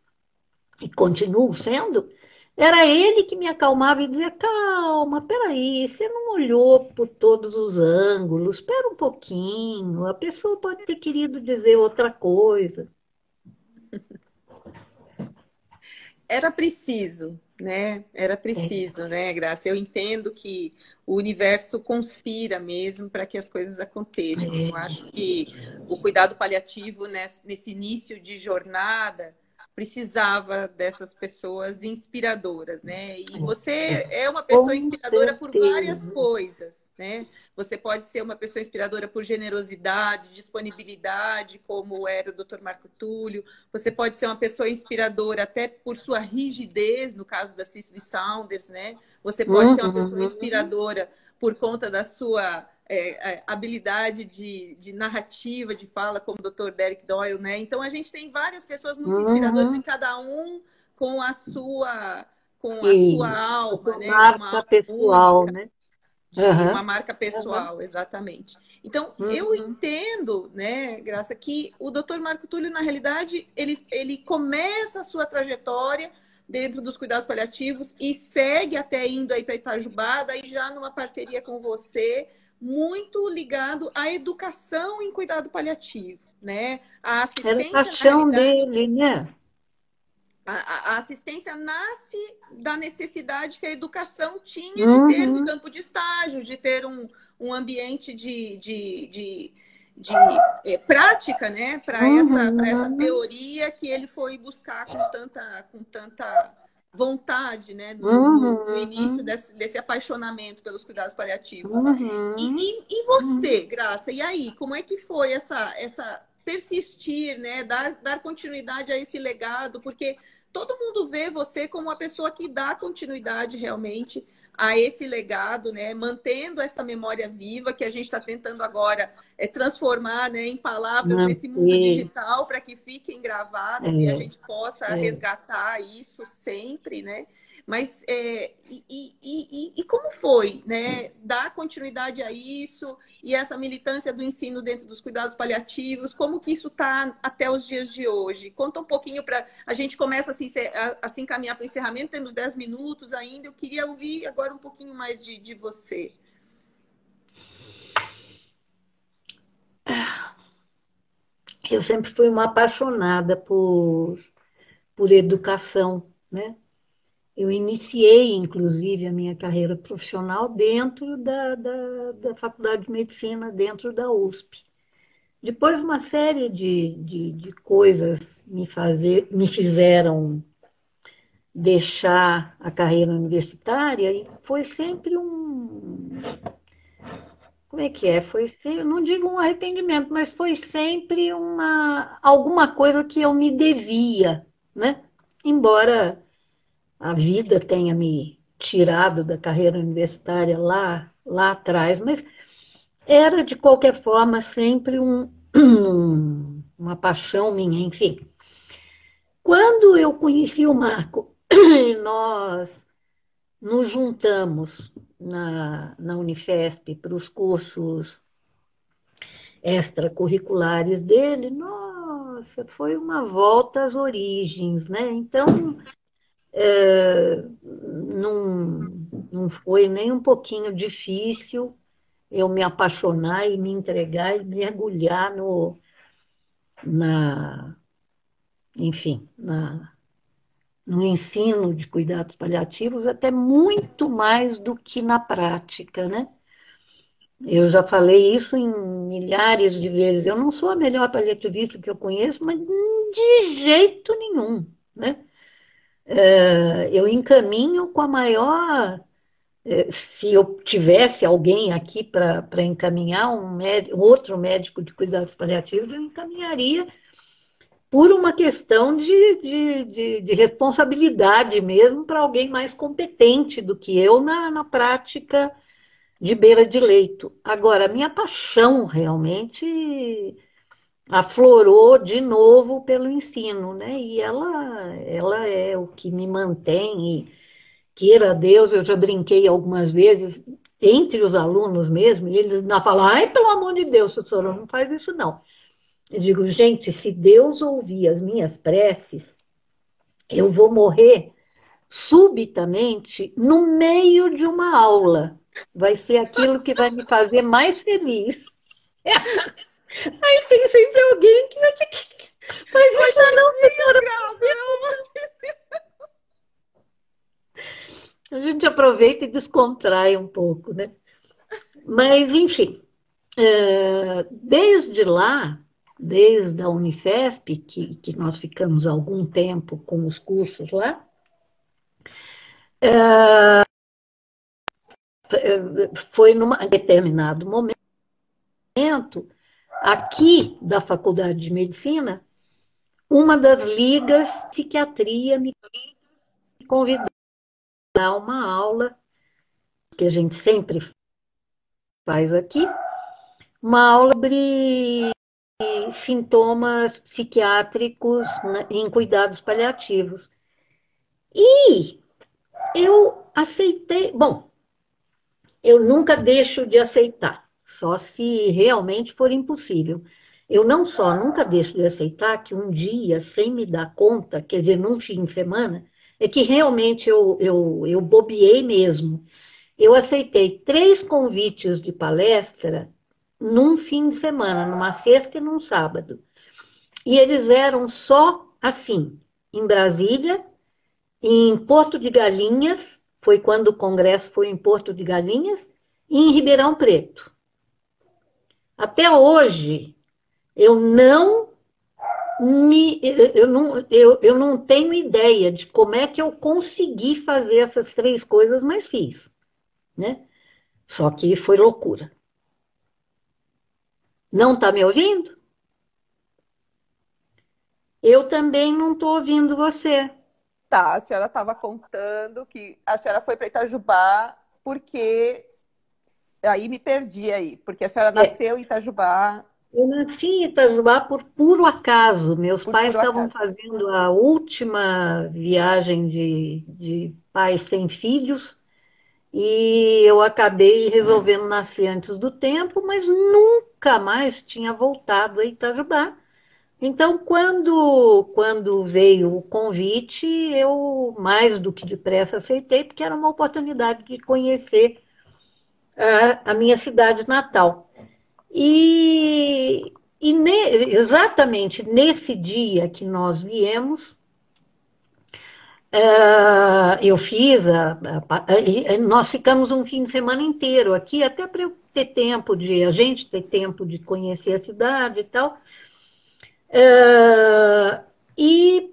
e continuo sendo, era ele que me acalmava e dizia: calma, peraí, você não olhou por todos os ângulos, espera um pouquinho, a pessoa pode ter querido dizer outra coisa. Era preciso, né? Era É, preciso, né, Graça? Eu entendo que o universo conspira mesmo para que as coisas aconteçam. Eu é, acho que o cuidado paliativo nesse início de jornada precisava dessas pessoas inspiradoras, né? E você é uma pessoa com inspiradora por várias certeza. coisas, né? Você pode ser uma pessoa inspiradora por generosidade, disponibilidade, como era o Dr. Marco Túlio. Você pode ser uma pessoa inspiradora até por sua rigidez, no caso da Cicely Saunders, né? Você pode ser uma pessoa Uhum, inspiradora por conta da sua habilidade de narrativa, de fala, como o Dr. Derek Doyle, né? Então a gente tem várias pessoas muito inspiradoras e uhum. cada um com a sua E a alma, sua né? Com uma marca alma pessoal, única né? de uma Uhum, marca uhum, pessoal, exatamente. Então, eu uhum. entendo, né, Graça, que o Dr. Marco Túlio, na realidade, ele começa a sua trajetória dentro dos cuidados paliativos e segue até indo aí para Itajubá, daí já numa parceria com você, muito ligado à educação em cuidado paliativo, né? A Era a assistência, na paixão realidade, dele, né? a assistência nasce da necessidade que a educação tinha de ter um Uhum, campo de estágio, de ter um ambiente de prática, né, para essa uhum, teoria que ele foi buscar com tanta vontade, né, no início uhum, desse apaixonamento pelos cuidados paliativos. uhum. E você, Graça, e aí, como é que foi essa persistir, né, dar continuidade a esse legado? Porque todo mundo vê você como uma pessoa que dá continuidade realmente a esse legado, né? Mantendo essa memória viva que a gente está tentando agora transformar, né, em palavras nesse mundo Manter, digital para que fiquem gravadas e a é, gente possa é. resgatar isso sempre, né? Mas e como foi, né? Dar continuidade a isso e essa militância do ensino dentro dos cuidados paliativos, como que isso está até os dias de hoje? Conta um pouquinho para a gente começa assim, a se encaminhar para o encerramento, temos 10 minutos ainda. Eu queria ouvir agora um pouquinho mais de você. Eu sempre fui uma apaixonada por educação, né? Eu iniciei, inclusive, a minha carreira profissional dentro da Faculdade de Medicina, dentro da USP. Depois, uma série de coisas me fizeram deixar a carreira universitária e foi sempre como é que é? Foi sempre, não digo um arrependimento, mas foi sempre alguma coisa que eu me devia, né? Embora a vida tenha me tirado da carreira universitária lá atrás, mas era de qualquer forma sempre uma paixão minha, enfim. Quando eu conheci o Marco e nós nos juntamos na Unifesp para os cursos extracurriculares dele, nossa, foi uma volta às origens, né? Então, não foi nem um pouquinho difícil eu me apaixonar e me entregar e mergulhar na, enfim, no ensino de cuidados paliativos, até muito mais do que na prática, né? Eu já falei isso em milhares de vezes. Eu não sou a melhor paliativista que eu conheço, mas de jeito nenhum, né? Eu encaminho com a maior. Se eu tivesse alguém aqui para encaminhar um outro médico de cuidados paliativos, eu encaminharia por uma questão de responsabilidade mesmo para alguém mais competente do que eu na prática de beira de leito. Agora, a minha paixão realmente aflorou de novo pelo ensino, né? E ela é o que me mantém, e queira Deus, eu já brinquei algumas vezes entre os alunos mesmo, e eles ainda falam, ai, pelo amor de Deus, professora, não faz isso não. Eu digo, gente, se Deus ouvir as minhas preces, eu vou morrer subitamente no meio de uma aula. Vai ser aquilo que vai me fazer mais feliz. Aí tem sempre alguém que vai ficar. Mas isso Coitada não, das minhas professora. graças, pelo amor de A gente aproveita e descontrai um pouco, né? Mas, enfim, desde lá, desde a Unifesp, que nós ficamos algum tempo com os cursos lá, foi num determinado momento, aqui da Faculdade de Medicina, uma das ligas de psiquiatria me convidou a dar uma aula, que a gente sempre faz aqui, uma aula sobre sintomas psiquiátricos, né, em cuidados paliativos. E eu aceitei, bom, eu nunca deixo de aceitar, só se realmente for impossível. Eu não só nunca deixo de aceitar que um dia, sem me dar conta, quer dizer, num fim de semana, é que realmente eu bobeei mesmo. Eu aceitei 3 convites de palestra num fim de semana, numa sexta e num sábado. E eles eram só assim, em Brasília, em Porto de Galinhas, foi quando o congresso foi em Porto de Galinhas, e em Ribeirão Preto. Até hoje, eu não eu não tenho ideia de como é que eu consegui fazer essas 3 coisas, mas fiz, né? Só que foi loucura. Não está me ouvindo? Eu também não estou ouvindo você. Tá, a senhora estava contando que a senhora foi para Itajubá porque aí me perdi aí, porque a senhora É, nasceu em Itajubá eu nasci em Itajubá por puro acaso. Meus por pais puro estavam acaso. fazendo a última viagem de pais sem filhos e eu acabei resolvendo nascer antes do tempo, mas nunca mais tinha voltado a Itajubá. Então, quando veio o convite, eu mais do que depressa aceitei, porque era uma oportunidade de conhecer a minha cidade natal. Exatamente nesse dia que nós viemos, eu fiz, nós ficamos um fim de semana inteiro aqui, até para eu ter tempo de, a gente ter tempo de conhecer a cidade e tal. E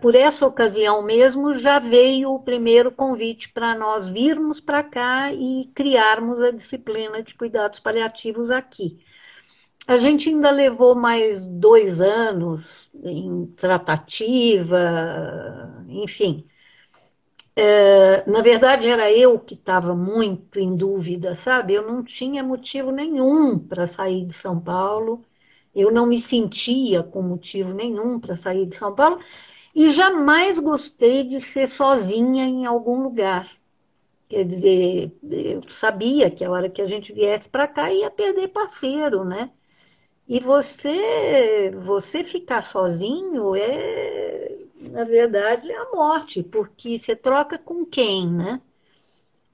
por essa ocasião mesmo, já veio o primeiro convite para nós virmos para cá e criarmos a disciplina de cuidados paliativos aqui. A gente ainda levou mais 2 anos em tratativa, enfim. Na verdade, era eu que estava muito em dúvida, sabe? Eu não tinha motivo nenhum para sair de São Paulo, eu não me sentia com motivo nenhum para sair de São Paulo e jamais gostei de ser sozinha em algum lugar. Quer dizer, eu sabia que a hora que a gente viesse para cá ia perder parceiro, né? E você ficar sozinho na verdade, é a morte, porque você troca com quem, né?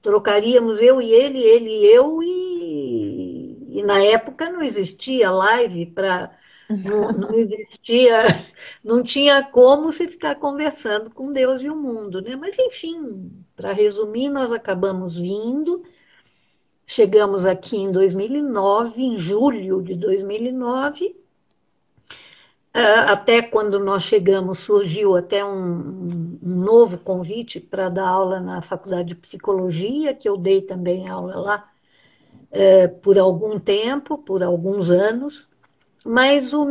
Trocaríamos eu e ele e eu, e na época não existia live para. Não existia, não tinha como você ficar conversando com Deus e o mundo, né? Mas, enfim, para resumir, nós acabamos vindo, chegamos aqui em 2009, em julho de 2009. Até quando nós chegamos, surgiu até um novo convite para dar aula na Faculdade de Psicologia, que eu dei também aula lá por algum tempo, por alguns anos, mas o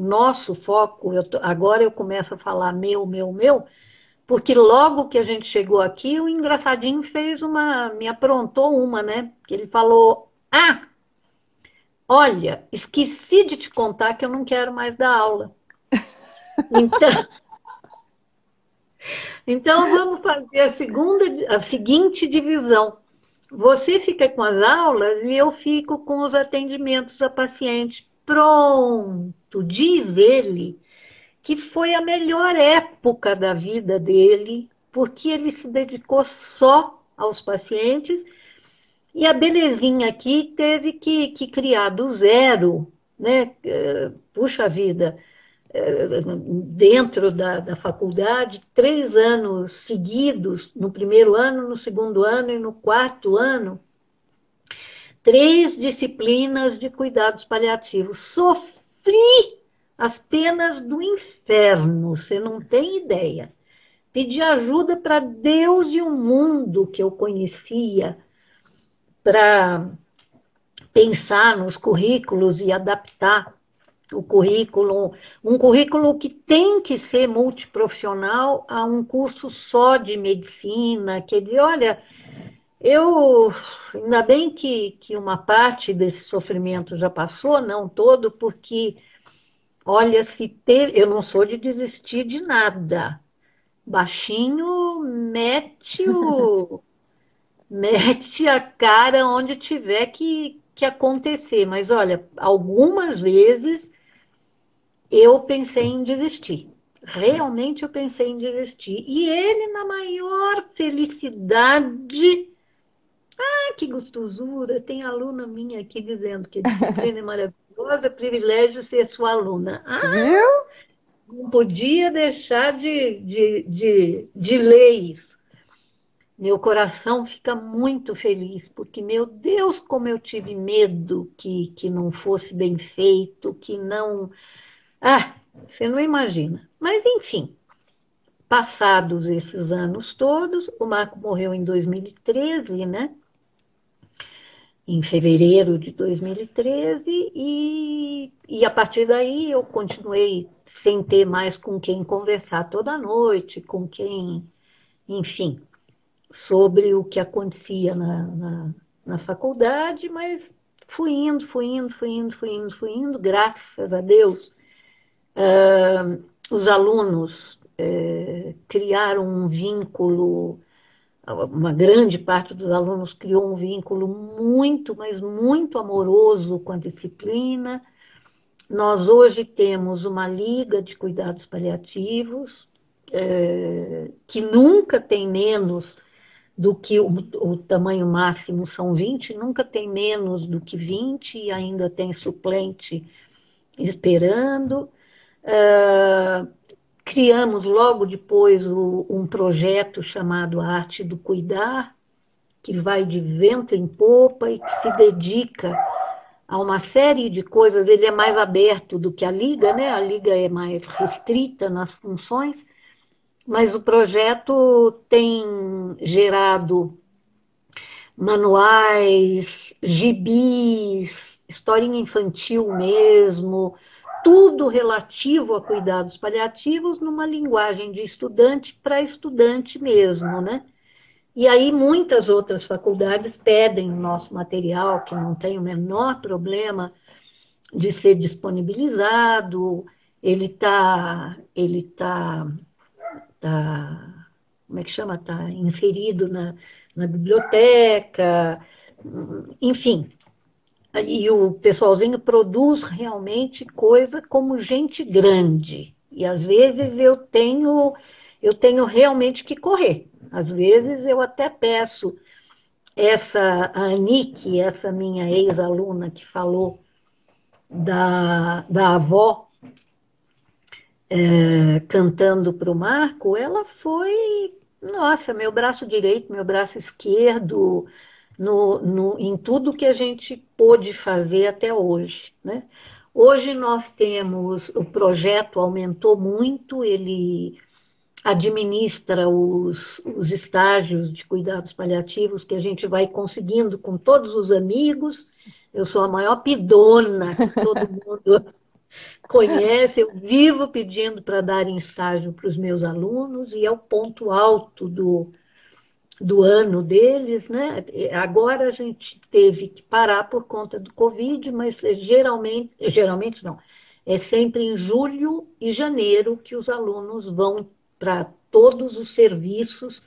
nosso foco, agora eu começo a falar meu, porque logo que a gente chegou aqui, o engraçadinho me aprontou uma, né? Que ele falou, Olha, esqueci de te contar que eu não quero mais dar aula. Então, então vamos fazer a seguinte divisão. Você fica com as aulas e eu fico com os atendimentos a paciente. Pronto, diz ele que foi a melhor época da vida dele, porque ele se dedicou só aos pacientes e a belezinha aqui teve que criar do zero, né? Puxa vida, dentro da faculdade, 3 anos seguidos, no primeiro ano, no segundo ano e no quarto ano, 3 disciplinas de cuidados paliativos. Sofri as penas do inferno, você não tem ideia. Pedi ajuda para Deus e o mundo que eu conhecia para pensar nos currículos e adaptar o currículo, um currículo que tem que ser multiprofissional a um curso só de medicina, quer dizer, olha, eu, ainda bem que uma parte desse sofrimento já passou, não todo, porque, olha, se teve, eu não sou de desistir de nada. Baixinho mete a cara onde tiver que acontecer. Mas olha, algumas vezes eu pensei em desistir. Realmente eu pensei em desistir. E ele, na maior felicidade, que gostosura, tem aluna minha aqui dizendo que a disciplina é maravilhosa, é privilégio ser sua aluna. Ah, Viu? não podia deixar de ler isso. Meu coração fica muito feliz, porque, meu Deus, como eu tive medo que não fosse bem feito, que não. Ah, você não imagina. Mas, enfim, passados esses anos todos, o Marco morreu em 2013, né? Em fevereiro de 2013, e a partir daí eu continuei sem ter mais com quem conversar toda noite, com quem, enfim, sobre o que acontecia na faculdade, mas fui indo, graças a Deus. Os alunos criaram um vínculo, uma grande parte dos alunos criou um vínculo muito, mas muito amoroso com a disciplina. Nós hoje temos uma liga de cuidados paliativos, que nunca tem menos do que o tamanho máximo são 20, nunca tem menos do que 20 e ainda tem suplente esperando. Uh, Criamos logo depois um projeto chamado Arte do Cuidar, que vai de vento em popa e que se dedica a uma série de coisas. Ele é mais aberto do que a Liga, né? A Liga é mais restrita nas funções, mas o projeto tem gerado manuais, gibis, historinha infantil mesmo, tudo relativo a cuidados paliativos numa linguagem de estudante para estudante mesmo, né? E aí muitas outras faculdades pedem o nosso material, que não tem o menor problema de ser disponibilizado, tá, como é que chama? Está inserido na biblioteca, enfim. E o pessoalzinho produz realmente coisa como gente grande. E às vezes eu tenho realmente que correr. Às vezes eu até peço a Anique, essa minha ex-aluna que falou da avó cantando para o Marco, ela foi, nossa, meu braço direito, meu braço esquerdo, em tudo que a gente pôde fazer até hoje, né? Hoje nós temos, o projeto aumentou muito, ele administra os estágios de cuidados paliativos que a gente vai conseguindo com todos os amigos. Eu sou a maior pidona que todo mundo conhece, eu vivo pedindo para dar em estágio para os meus alunos, e é o ponto alto do ano deles, né? Agora a gente teve que parar por conta do Covid, mas geralmente não, é sempre em julho e janeiro que os alunos vão para todos os serviços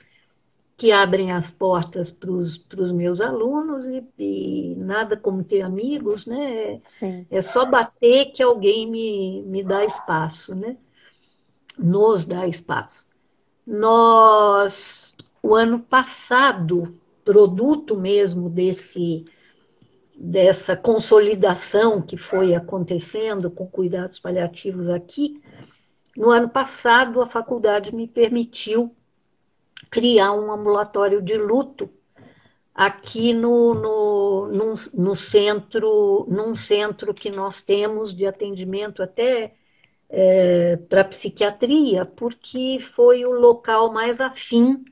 que abrem as portas para os meus alunos e nada como ter amigos, né? Sim. É só bater que alguém me dá espaço, né? Nos dá espaço. Nós, o ano passado, produto mesmo dessa consolidação que foi acontecendo com cuidados paliativos aqui, no ano passado a faculdade me permitiu criar um ambulatório de luto aqui no centro, num centro que nós temos de atendimento até para psiquiatria, porque foi o local mais afim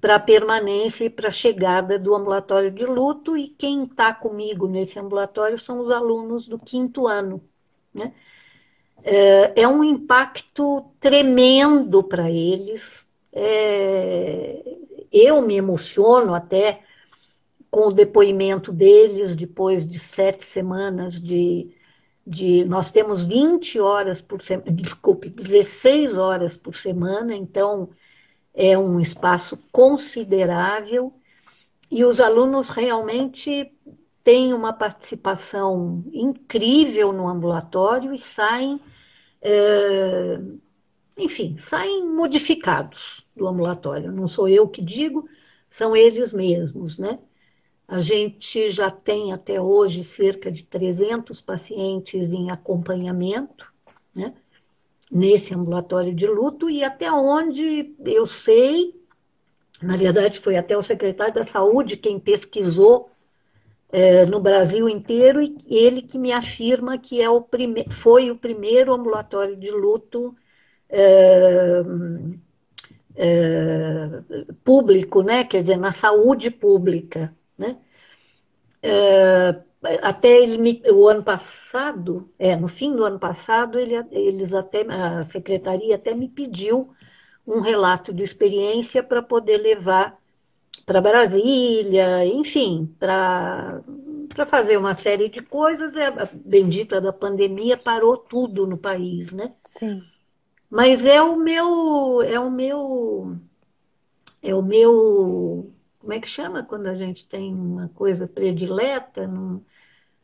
para a permanência e para a chegada do ambulatório de luto, e quem está comigo nesse ambulatório são os alunos do quinto ano. Né? É um impacto tremendo para eles. Eu me emociono até com o depoimento deles depois de 7 semanas nós temos 20 horas por semana, desculpe, 16 horas por semana, então é um espaço considerável e os alunos realmente têm uma participação incrível no ambulatório e saem, enfim, saem modificados do ambulatório. Não sou eu que digo, são eles mesmos, né? A gente já tem até hoje cerca de 300 pacientes em acompanhamento, né? Nesse ambulatório de luto, e até onde eu sei, na verdade foi até o secretário da Saúde quem pesquisou no Brasil inteiro, e ele que me afirma que foi o primeiro ambulatório de luto é, público, né? Quer dizer, na saúde pública, né? Até o ano passado, no fim do ano passado, a secretaria até me pediu um relato de experiência para poder levar para Brasília, enfim, para fazer uma série de coisas. A bendita da pandemia parou tudo no país, né? Sim. Mas é o meu, como é que chama quando a gente tem uma coisa predileta?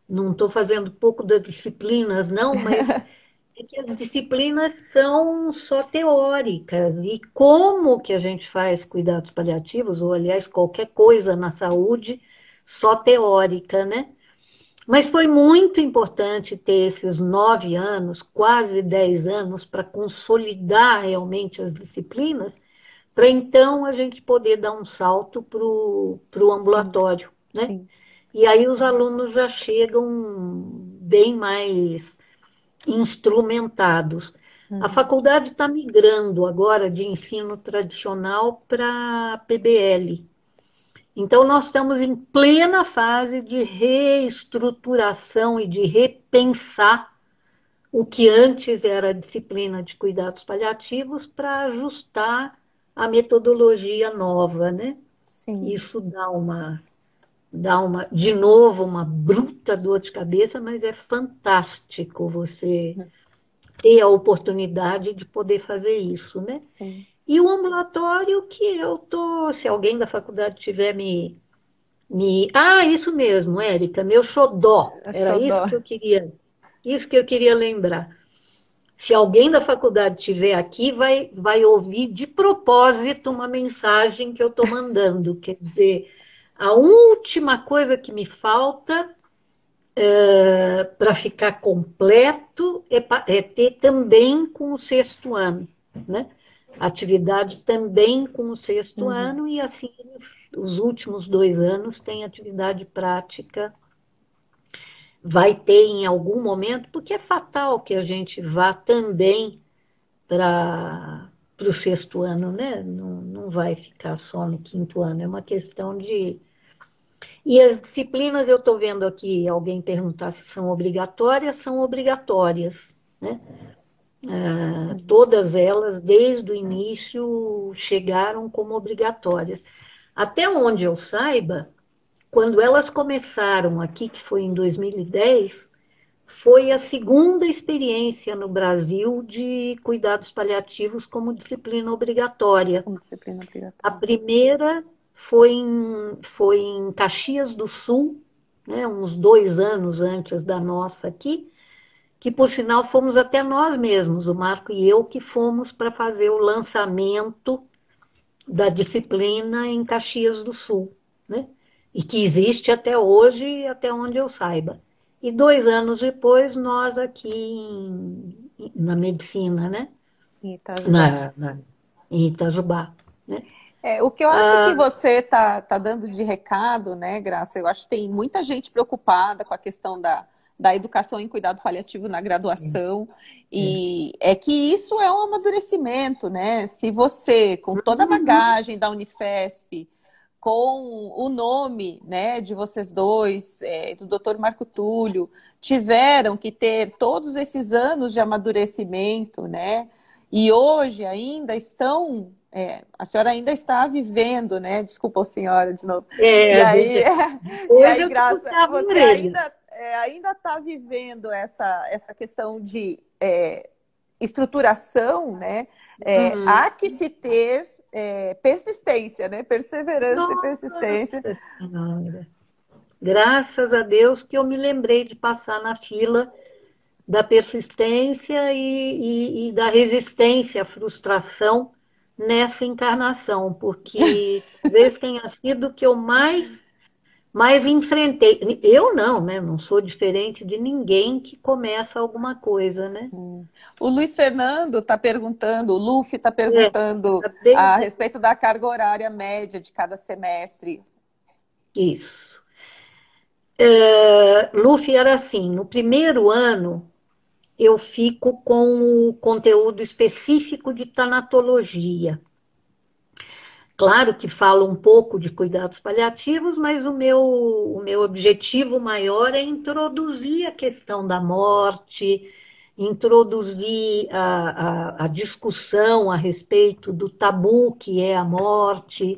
Não estou fazendo pouco das disciplinas, não, mas é que as disciplinas são só teóricas. E como que a gente faz cuidados paliativos, ou aliás, qualquer coisa na saúde, só teórica, né? Mas foi muito importante ter esses 9 anos, quase 10 anos, para consolidar realmente as disciplinas, para então a gente poder dar um salto para o Sim, ambulatório, né? sim. E aí os alunos já chegam bem mais instrumentados. A Uhum. faculdade está migrando agora de ensino tradicional para PBL. Então, nós estamos em plena fase de reestruturação e de repensar o que antes era a disciplina de cuidados paliativos para ajustar a metodologia nova, né? Sim. Isso de novo, uma bruta dor de cabeça, mas é fantástico você ter a oportunidade de poder fazer isso, né? Sim. E o ambulatório que eu tô, se alguém da faculdade tiver isso mesmo, Érica, meu xodó, É era xodó. isso que eu queria lembrar. Se alguém da faculdade tiver aqui, vai ouvir de propósito uma mensagem que eu estou mandando. Quer dizer, a última coisa que me falta para ficar completo é ter também com o sexto ano, né? Atividade também com o sexto Uhum. ano, e assim os últimos 2 anos tem atividade prática. Vai ter em algum momento, porque é fatal que a gente vá também para o sexto ano, né? Não, não vai ficar só no quinto ano, é uma questão de. E as disciplinas, eu estou vendo aqui alguém perguntar se são obrigatórias, né? Todas elas, desde o início, chegaram como obrigatórias. Até onde eu saiba, quando elas começaram aqui, que foi em 2010, foi a segunda experiência no Brasil de cuidados paliativos como disciplina obrigatória. Como disciplina A obrigatória. primeira foi em Caxias do Sul, né, uns 2 anos antes da nossa aqui, que por sinal fomos até nós mesmos, o Marco e eu, que fomos para fazer o lançamento da disciplina em Caxias do Sul, né? E que existe até hoje, até onde eu saiba. E 2 anos depois, nós aqui na medicina, né? Em Itajubá. Em Itajubá, né? O que eu acho Ah, que você tá dando de recado, né, Graça? Eu acho que tem muita gente preocupada com a questão da educação em cuidado paliativo na graduação, é. e é que isso é um amadurecimento, né? Se você, com toda a Uhum. bagagem da Unifesp, com o nome, né, de vocês dois, do Dr. Marco Túlio, tiveram que ter todos esses anos de amadurecimento, né? E hoje ainda estão, a senhora ainda está vivendo, né? Desculpa a senhora de novo. E É, aí, e hoje aí, eu te Graça, puxava a você orelha. ainda está vivendo essa questão de estruturação, né? Uhum. Há que se ter persistência, né? Perseverança e persistência. Nossa Senhora. Graças a Deus que eu me lembrei de passar na fila da persistência e da resistência à frustração nessa encarnação, porque talvez tenha sido o que eu mais enfrentei. Eu não, né? Não sou diferente de ninguém que começa alguma coisa, né? O Luiz Fernando está perguntando, o Luffy está É, perguntando acabei a de... respeito da carga horária média de cada semestre. Isso. Luffy era assim, no primeiro ano eu fico com o conteúdo específico de tanatologia. Claro que falo um pouco de cuidados paliativos, mas o meu objetivo maior é introduzir a questão da morte, introduzir a discussão a respeito do tabu que é a morte,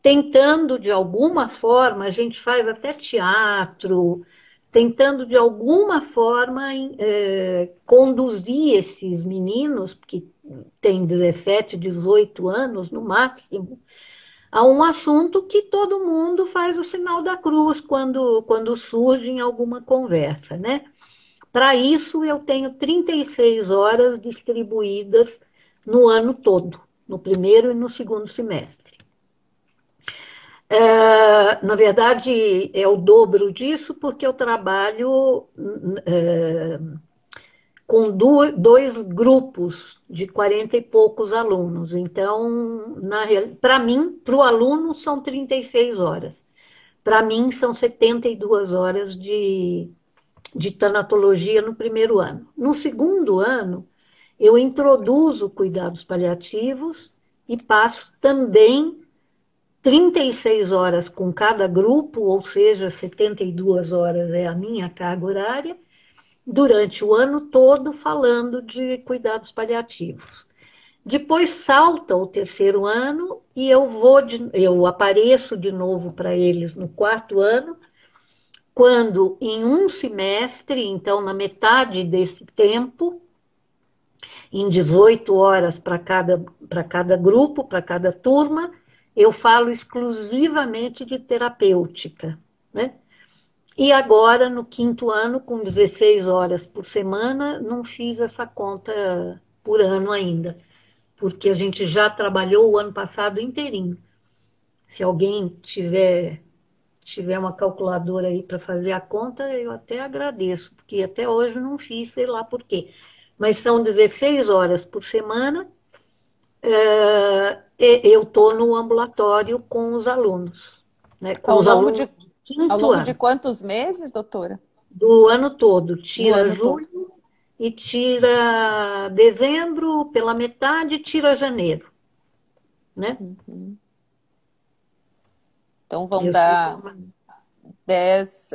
tentando de alguma forma, a gente faz até teatro, tentando de alguma forma conduzir esses meninos, que têm 17, 18 anos no máximo, a um assunto que todo mundo faz o sinal da cruz quando surge em alguma conversa, né? Para isso, eu tenho 36 horas distribuídas no ano todo, no primeiro e no segundo semestre. Na verdade, é o dobro disso, porque eu trabalho com dois grupos de 40 e poucos alunos. Então, para mim, para o aluno, são 36 horas. Para mim, são 72 horas de tanatologia no primeiro ano. No segundo ano, eu introduzo cuidados paliativos e passo também 36 horas com cada grupo, ou seja, 72 horas é a minha carga horária, durante o ano todo falando de cuidados paliativos. Depois salta o terceiro ano e eu apareço de novo para eles no quarto ano, quando em um semestre, então na metade desse tempo, em 18 horas para cada grupo, para cada turma, eu falo exclusivamente de terapêutica, né? E agora, no quinto ano, com 16 horas por semana, não fiz essa conta por ano ainda, porque a gente já trabalhou o ano passado inteirinho. Se alguém tiver uma calculadora aí para fazer a conta, eu até agradeço, porque até hoje não fiz, sei lá por quê. Mas são 16 horas por semana. Eu estou no ambulatório com os alunos, né? Com Ao os longo alunos de, do ao quinto longo de ano, quantos meses, doutora? do ano todo. Do Tira ano todo. julho e tira dezembro pela metade, tira janeiro, né? Uhum. Então vão Eu sei dar 10,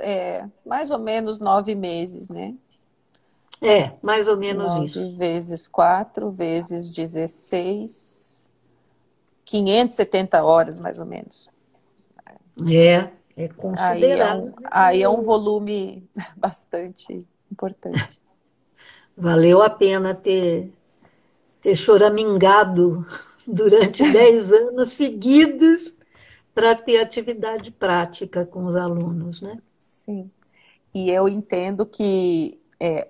mais ou menos 9 meses, né? É, mais ou menos 9 isso. vezes 4 vezes 16, 570 horas, mais ou menos. É considerável. Aí é um volume bastante importante. Valeu a pena ter choramingado durante 10 anos seguidos para ter atividade prática com os alunos, né? Sim. E eu entendo que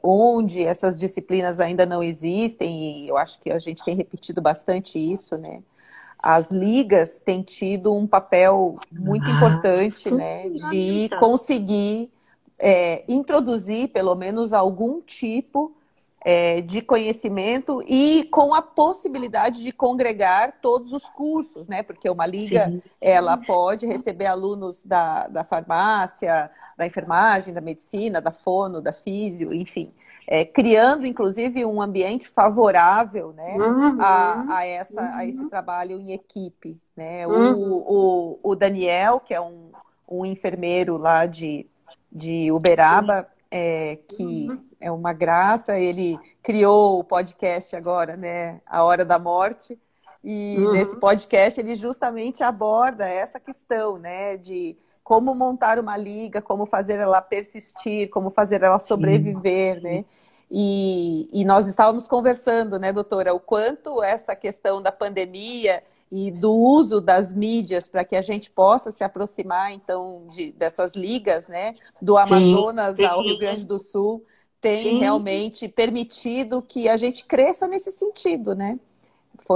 onde essas disciplinas ainda não existem, e eu acho que a gente tem repetido bastante isso, né? As ligas têm tido um papel muito Ah, importante, né, de fundamental. conseguir introduzir pelo menos algum tipo de conhecimento e com a possibilidade de congregar todos os cursos, né? Porque uma liga Sim, ela pode receber alunos da farmácia, da enfermagem, da medicina, da fono, da físio, enfim, criando inclusive um ambiente favorável, né? uhum, A esse uhum, trabalho em equipe, né? uhum, O Daniel, que é um enfermeiro lá de Uberaba, que uhum. é uma graça, ele criou o podcast agora, né? A Hora da Morte, e nesse Uhum. podcast ele justamente aborda essa questão, né? De como montar uma liga, como fazer ela persistir, como fazer ela Sim, sobreviver, né? E nós estávamos conversando, né, doutora, o quanto essa questão da pandemia e do uso das mídias para que a gente possa se aproximar, então, dessas ligas, né, do sim, Amazonas ao Rio Grande sim, do Sul, tem sim, realmente permitido que a gente cresça nesse sentido, né?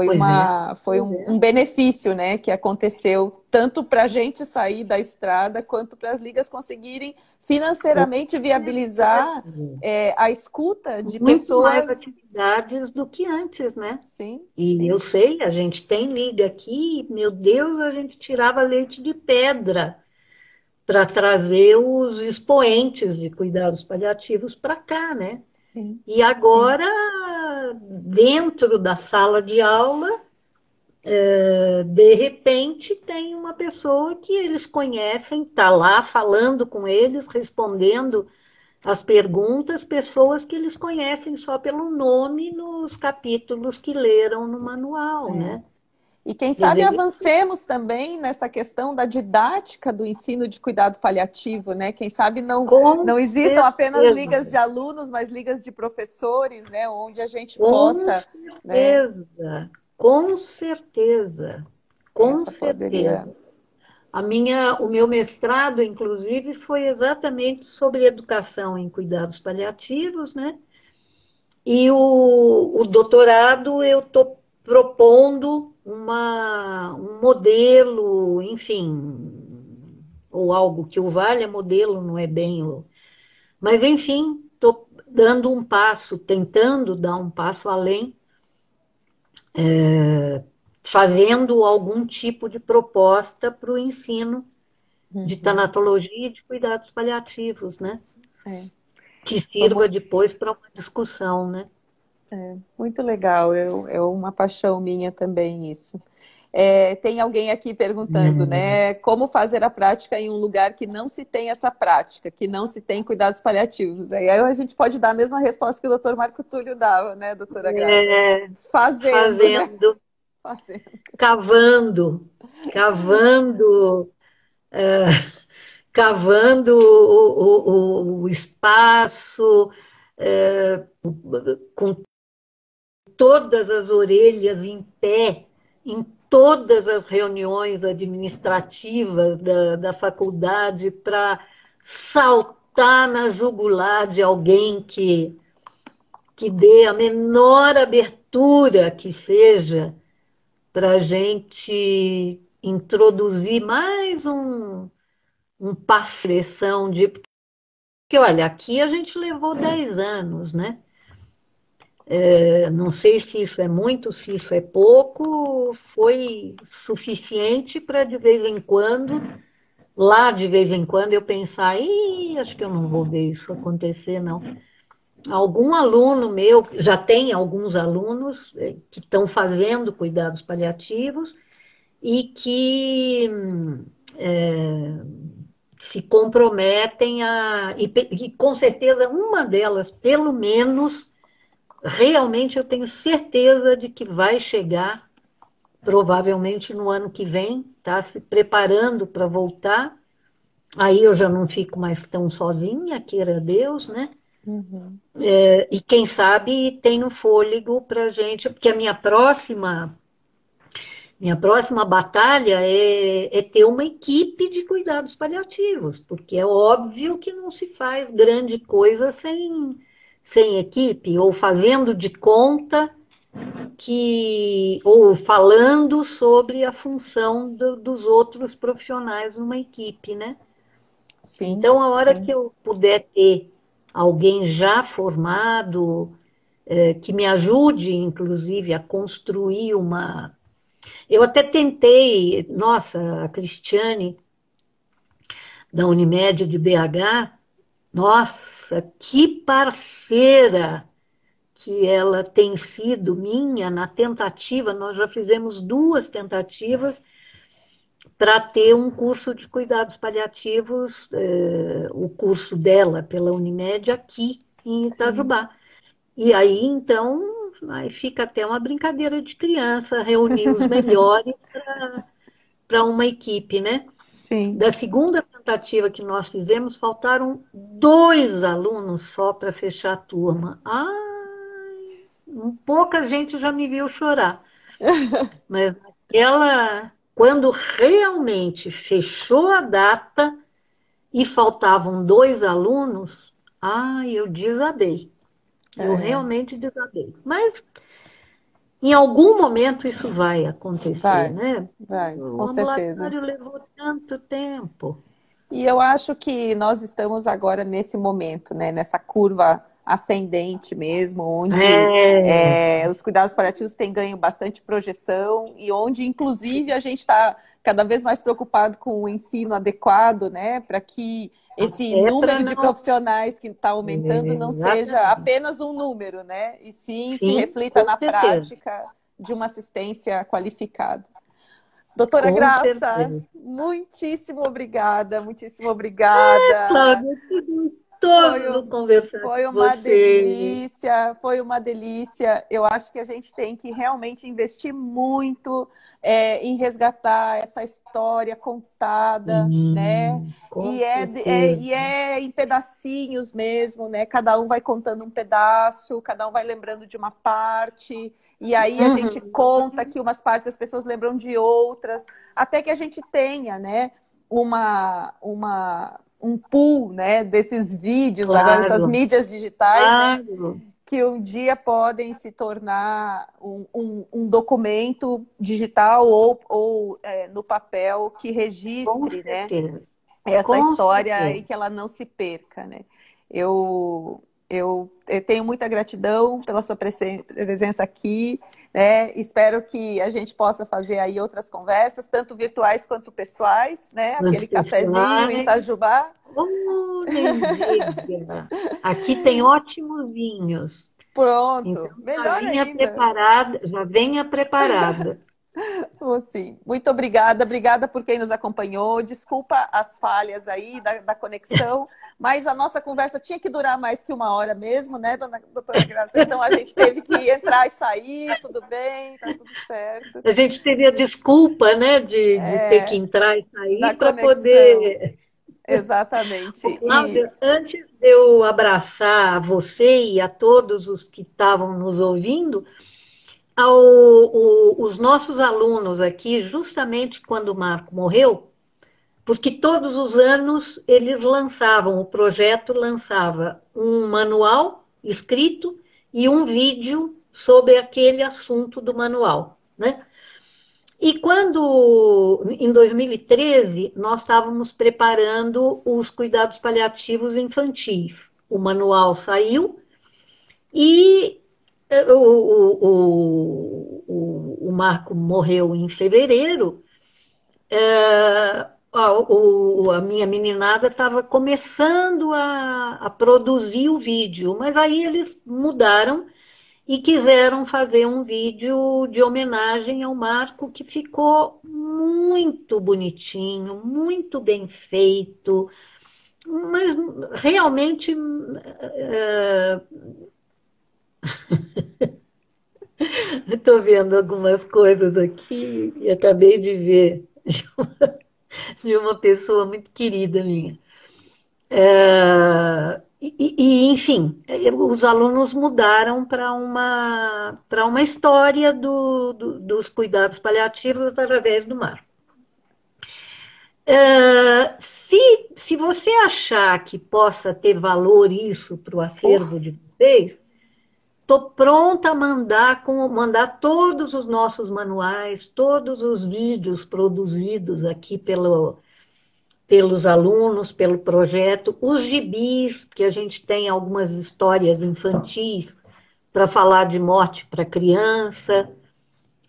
pois é, Foi um benefício, né, que aconteceu tanto para a gente sair da estrada quanto para as ligas conseguirem com financeiramente viabilizar certeza. a escuta de Muito mais pessoas. atividades do que antes, né? Sim, E eu sim, sei, a gente tem liga aqui, meu Deus, a gente tirava leite de pedra para trazer os expoentes de cuidados paliativos para cá, né? sim, E sim. agora, dentro da sala de aula, de repente tem uma pessoa que eles conhecem, está lá falando com eles, respondendo as perguntas, pessoas que eles conhecem só pelo nome nos capítulos que leram no manual, É. né? E quem Quer sabe dizer, avancemos também nessa questão da didática do ensino de cuidado paliativo, né? Quem sabe com não existam apenas ligas certeza, de alunos, mas ligas de professores, né? Onde a gente com possa, né? certeza, com certeza, com Essa poderia. certeza. O meu mestrado, inclusive, foi exatamente sobre educação em cuidados paliativos, né? E o doutorado eu estou propondo um modelo, enfim, ou algo que o valha, modelo não é bem o. Mas, enfim, estou dando um passo, tentando dar um passo além, fazendo algum tipo de proposta para o ensino de Uhum, tanatologia e de cuidados paliativos, né? é. Que sirva Vamos, depois para uma discussão, né? muito legal, é uma paixão minha também isso. Tem alguém aqui perguntando, né? Como fazer a prática em um lugar que não se tem essa prática, que não se tem cuidados paliativos? Aí a gente pode dar a mesma resposta que o doutor Marco Túlio dava, né, doutora Graça? É, Fazendo, né? fazendo, Fazendo. cavando, cavando, cavando o espaço, com todas as orelhas em pé, em todas as reuniões administrativas da faculdade, para saltar na jugular de alguém que dê a menor abertura que seja para a gente introduzir mais um passo de seleção de. Porque, olha, aqui a gente levou 10 anos, né? Não sei se isso é muito, se isso é pouco, foi suficiente para de vez em quando, lá de vez em quando, eu pensar, ih, acho que eu não vou ver isso acontecer, não. Algum aluno meu, já tem alguns alunos que estão fazendo cuidados paliativos e que se comprometem e com certeza uma delas, pelo menos, realmente eu tenho certeza de que vai chegar, provavelmente no ano que vem, está se preparando para voltar. Aí eu já não fico mais tão sozinha, queira Deus, né? Uhum. E quem sabe tenho fôlego para gente, porque a minha próxima batalha é ter uma equipe de cuidados paliativos, porque é óbvio que não se faz grande coisa sem equipe, ou fazendo de conta ou falando sobre a função dos outros profissionais numa equipe, né? Sim, Então, a hora que sim. eu puder ter alguém já formado, que me ajude, inclusive, a construir uma. Eu até tentei, nossa, a Cristiane, da Unimed de BH, nossa, que parceira que ela tem sido minha na tentativa, nós já fizemos duas tentativas para ter um curso de cuidados paliativos, o curso dela pela Unimed aqui em Sim. Itajubá. E aí, então, aí fica até uma brincadeira de criança, reunir os melhores para uma equipe, né? Sim. Da segunda tentativa que nós fizemos, faltaram dois alunos só para fechar a turma. Pouca gente já me viu chorar. Mas ela, quando realmente fechou a data e faltavam dois alunos, eu desabei. Eu É, realmente desabei. Mas em algum momento isso vai acontecer, vai, né? vai, O com certeza. ambulatório levou tanto tempo. E eu acho que nós estamos agora nesse momento, né, nessa curva ascendente mesmo, onde É, os cuidados paliativos têm ganho bastante projeção e onde, inclusive, a gente está cada vez mais preocupado com o ensino adequado, né, para que esse até para número de não. profissionais que está aumentando não seja Exatamente. apenas um número, né, e sim se Sim, reflita com na certeza. prática de uma assistência qualificada. Doutora Com Graça, certeza. muitíssimo obrigada, muitíssimo obrigada. Cláudia, que Foi, gostoso conversar foi com uma você. delícia, foi uma delícia. Eu acho que a gente tem que realmente investir muito em resgatar essa história contada, né? Com certeza. E é em pedacinhos mesmo, né? Cada um vai contando um pedaço, cada um vai lembrando de uma parte, e aí a gente conta que umas partes as pessoas lembram de outras, até que a gente tenha, né? Um pool, né, desses vídeos, agora essas Claro, mídias digitais, né, claro. que um dia podem se tornar um documento digital ou no papel que Com registre, né, certeza. essa Com história e certeza. que ela não se perca, né. Eu tenho muita gratidão pela sua presença aqui, né? Espero que a gente possa fazer aí outras conversas, tanto virtuais quanto pessoais, né? Quantos Aquele cafezinho em pessoais? Itajubá. Oh, nem diga. Aqui tem ótimos vinhos. Então, Pronto, melhor ainda. já venha preparada. Sim. Muito obrigada, obrigada por quem nos acompanhou. Desculpa as falhas aí da conexão, mas a nossa conversa tinha que durar mais que uma hora mesmo, né, doutora Graça? Então a gente teve que entrar e sair, tudo bem, tá tudo certo. A gente teve a desculpa, né, de ter que entrar e Da sair para conexão, poder. exatamente. Ô, Cláudia, antes de eu abraçar você e a todos os que estavam nos ouvindo, os nossos alunos aqui, justamente quando o Marco morreu, porque todos os anos eles lançavam, o projeto lançava um manual escrito e um vídeo sobre aquele assunto do manual, né? E quando, em 2013, nós estávamos preparando os cuidados paliativos infantis. O manual saiu e o Marco morreu em fevereiro. A minha meninada estava começando a produzir o vídeo, mas aí eles mudaram e quiseram fazer um vídeo de homenagem ao Marco, que ficou muito bonitinho, muito bem feito, mas realmente estou vendo algumas coisas aqui e acabei de ver de uma pessoa muito querida minha. Enfim, os alunos mudaram para uma história dos cuidados paliativos através do mar. Se você achar que possa ter valor isso para o Oh, acervo de vocês, estou pronta a mandar todos os nossos manuais, todos os vídeos produzidos aqui pelos alunos, pelo projeto, os gibis, que a gente tem algumas histórias infantis para falar de morte para criança,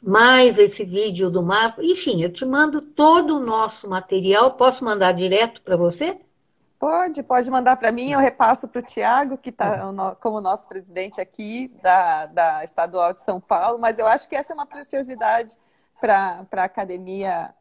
mais esse vídeo do Marco. Enfim, eu te mando todo o nosso material. Posso mandar direto para você? pode mandar para mim, eu repasso para o Tiago, que está como nosso presidente aqui da Estadual de São Paulo, mas eu acho que essa é uma preciosidade para a academia,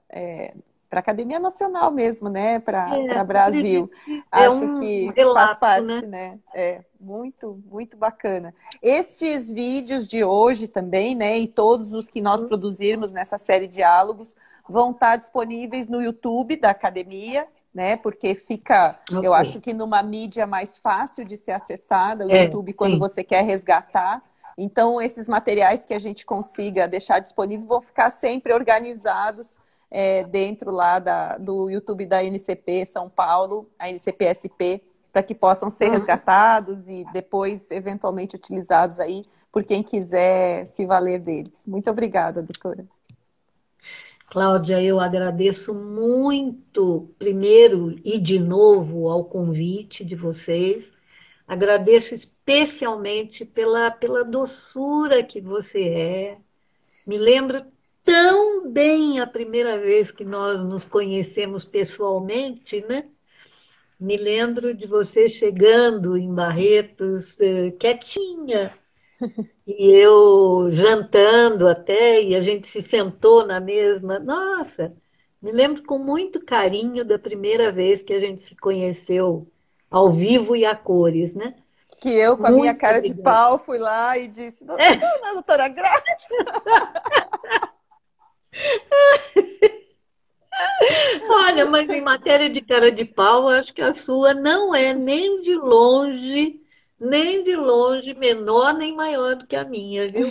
para a Academia Nacional mesmo, né? Para Brasil. É Acho um que faz relato, né? parte, né? É muito, muito bacana. Estes vídeos de hoje também, né? E todos os que nós produzirmos nessa série de diálogos vão estar disponíveis no YouTube da academia, né? Porque fica, eu acho Ok. que numa mídia mais fácil de ser acessada, o É, YouTube, quando sim. você quer resgatar. Então, esses materiais que a gente consiga deixar disponível vão ficar sempre organizados dentro lá do YouTube da NCP São Paulo, a NCP-SP, para que possam ser Uhum. resgatados e depois, eventualmente, utilizados aí por quem quiser se valer deles. Muito obrigada, doutora. Cláudia, eu agradeço muito, primeiro e de novo, ao convite de vocês. Agradeço especialmente pela doçura que você é. Me lembro tão bem a primeira vez que nós nos conhecemos pessoalmente, né? Me lembro de você chegando em Barretos, quietinha, e eu jantando até, e a gente se sentou na mesma. Nossa, me lembro com muito carinho da primeira vez que a gente se conheceu ao vivo e a cores, né? Que eu, com a minha Muito cara de obrigada. pau, fui lá e disse, você não é a doutora Graça? Olha, mas em matéria de cara de pau, acho que a sua não é nem de longe menor nem maior do que a minha, viu?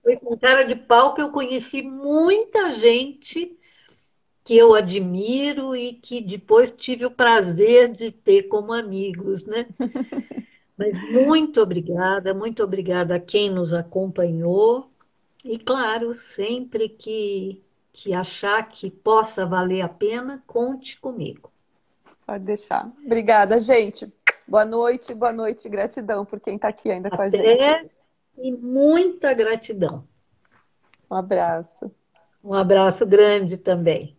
Foi com cara de pau que eu conheci muita gente que eu admiro e que depois tive o prazer de ter como amigos, né? Mas muito obrigada a quem nos acompanhou. E claro, sempre que achar que possa valer a pena, conte comigo. Pode deixar. Obrigada, gente. Boa noite, gratidão por quem está aqui ainda com a gente. Até e muita gratidão. Um abraço. Um abraço grande também.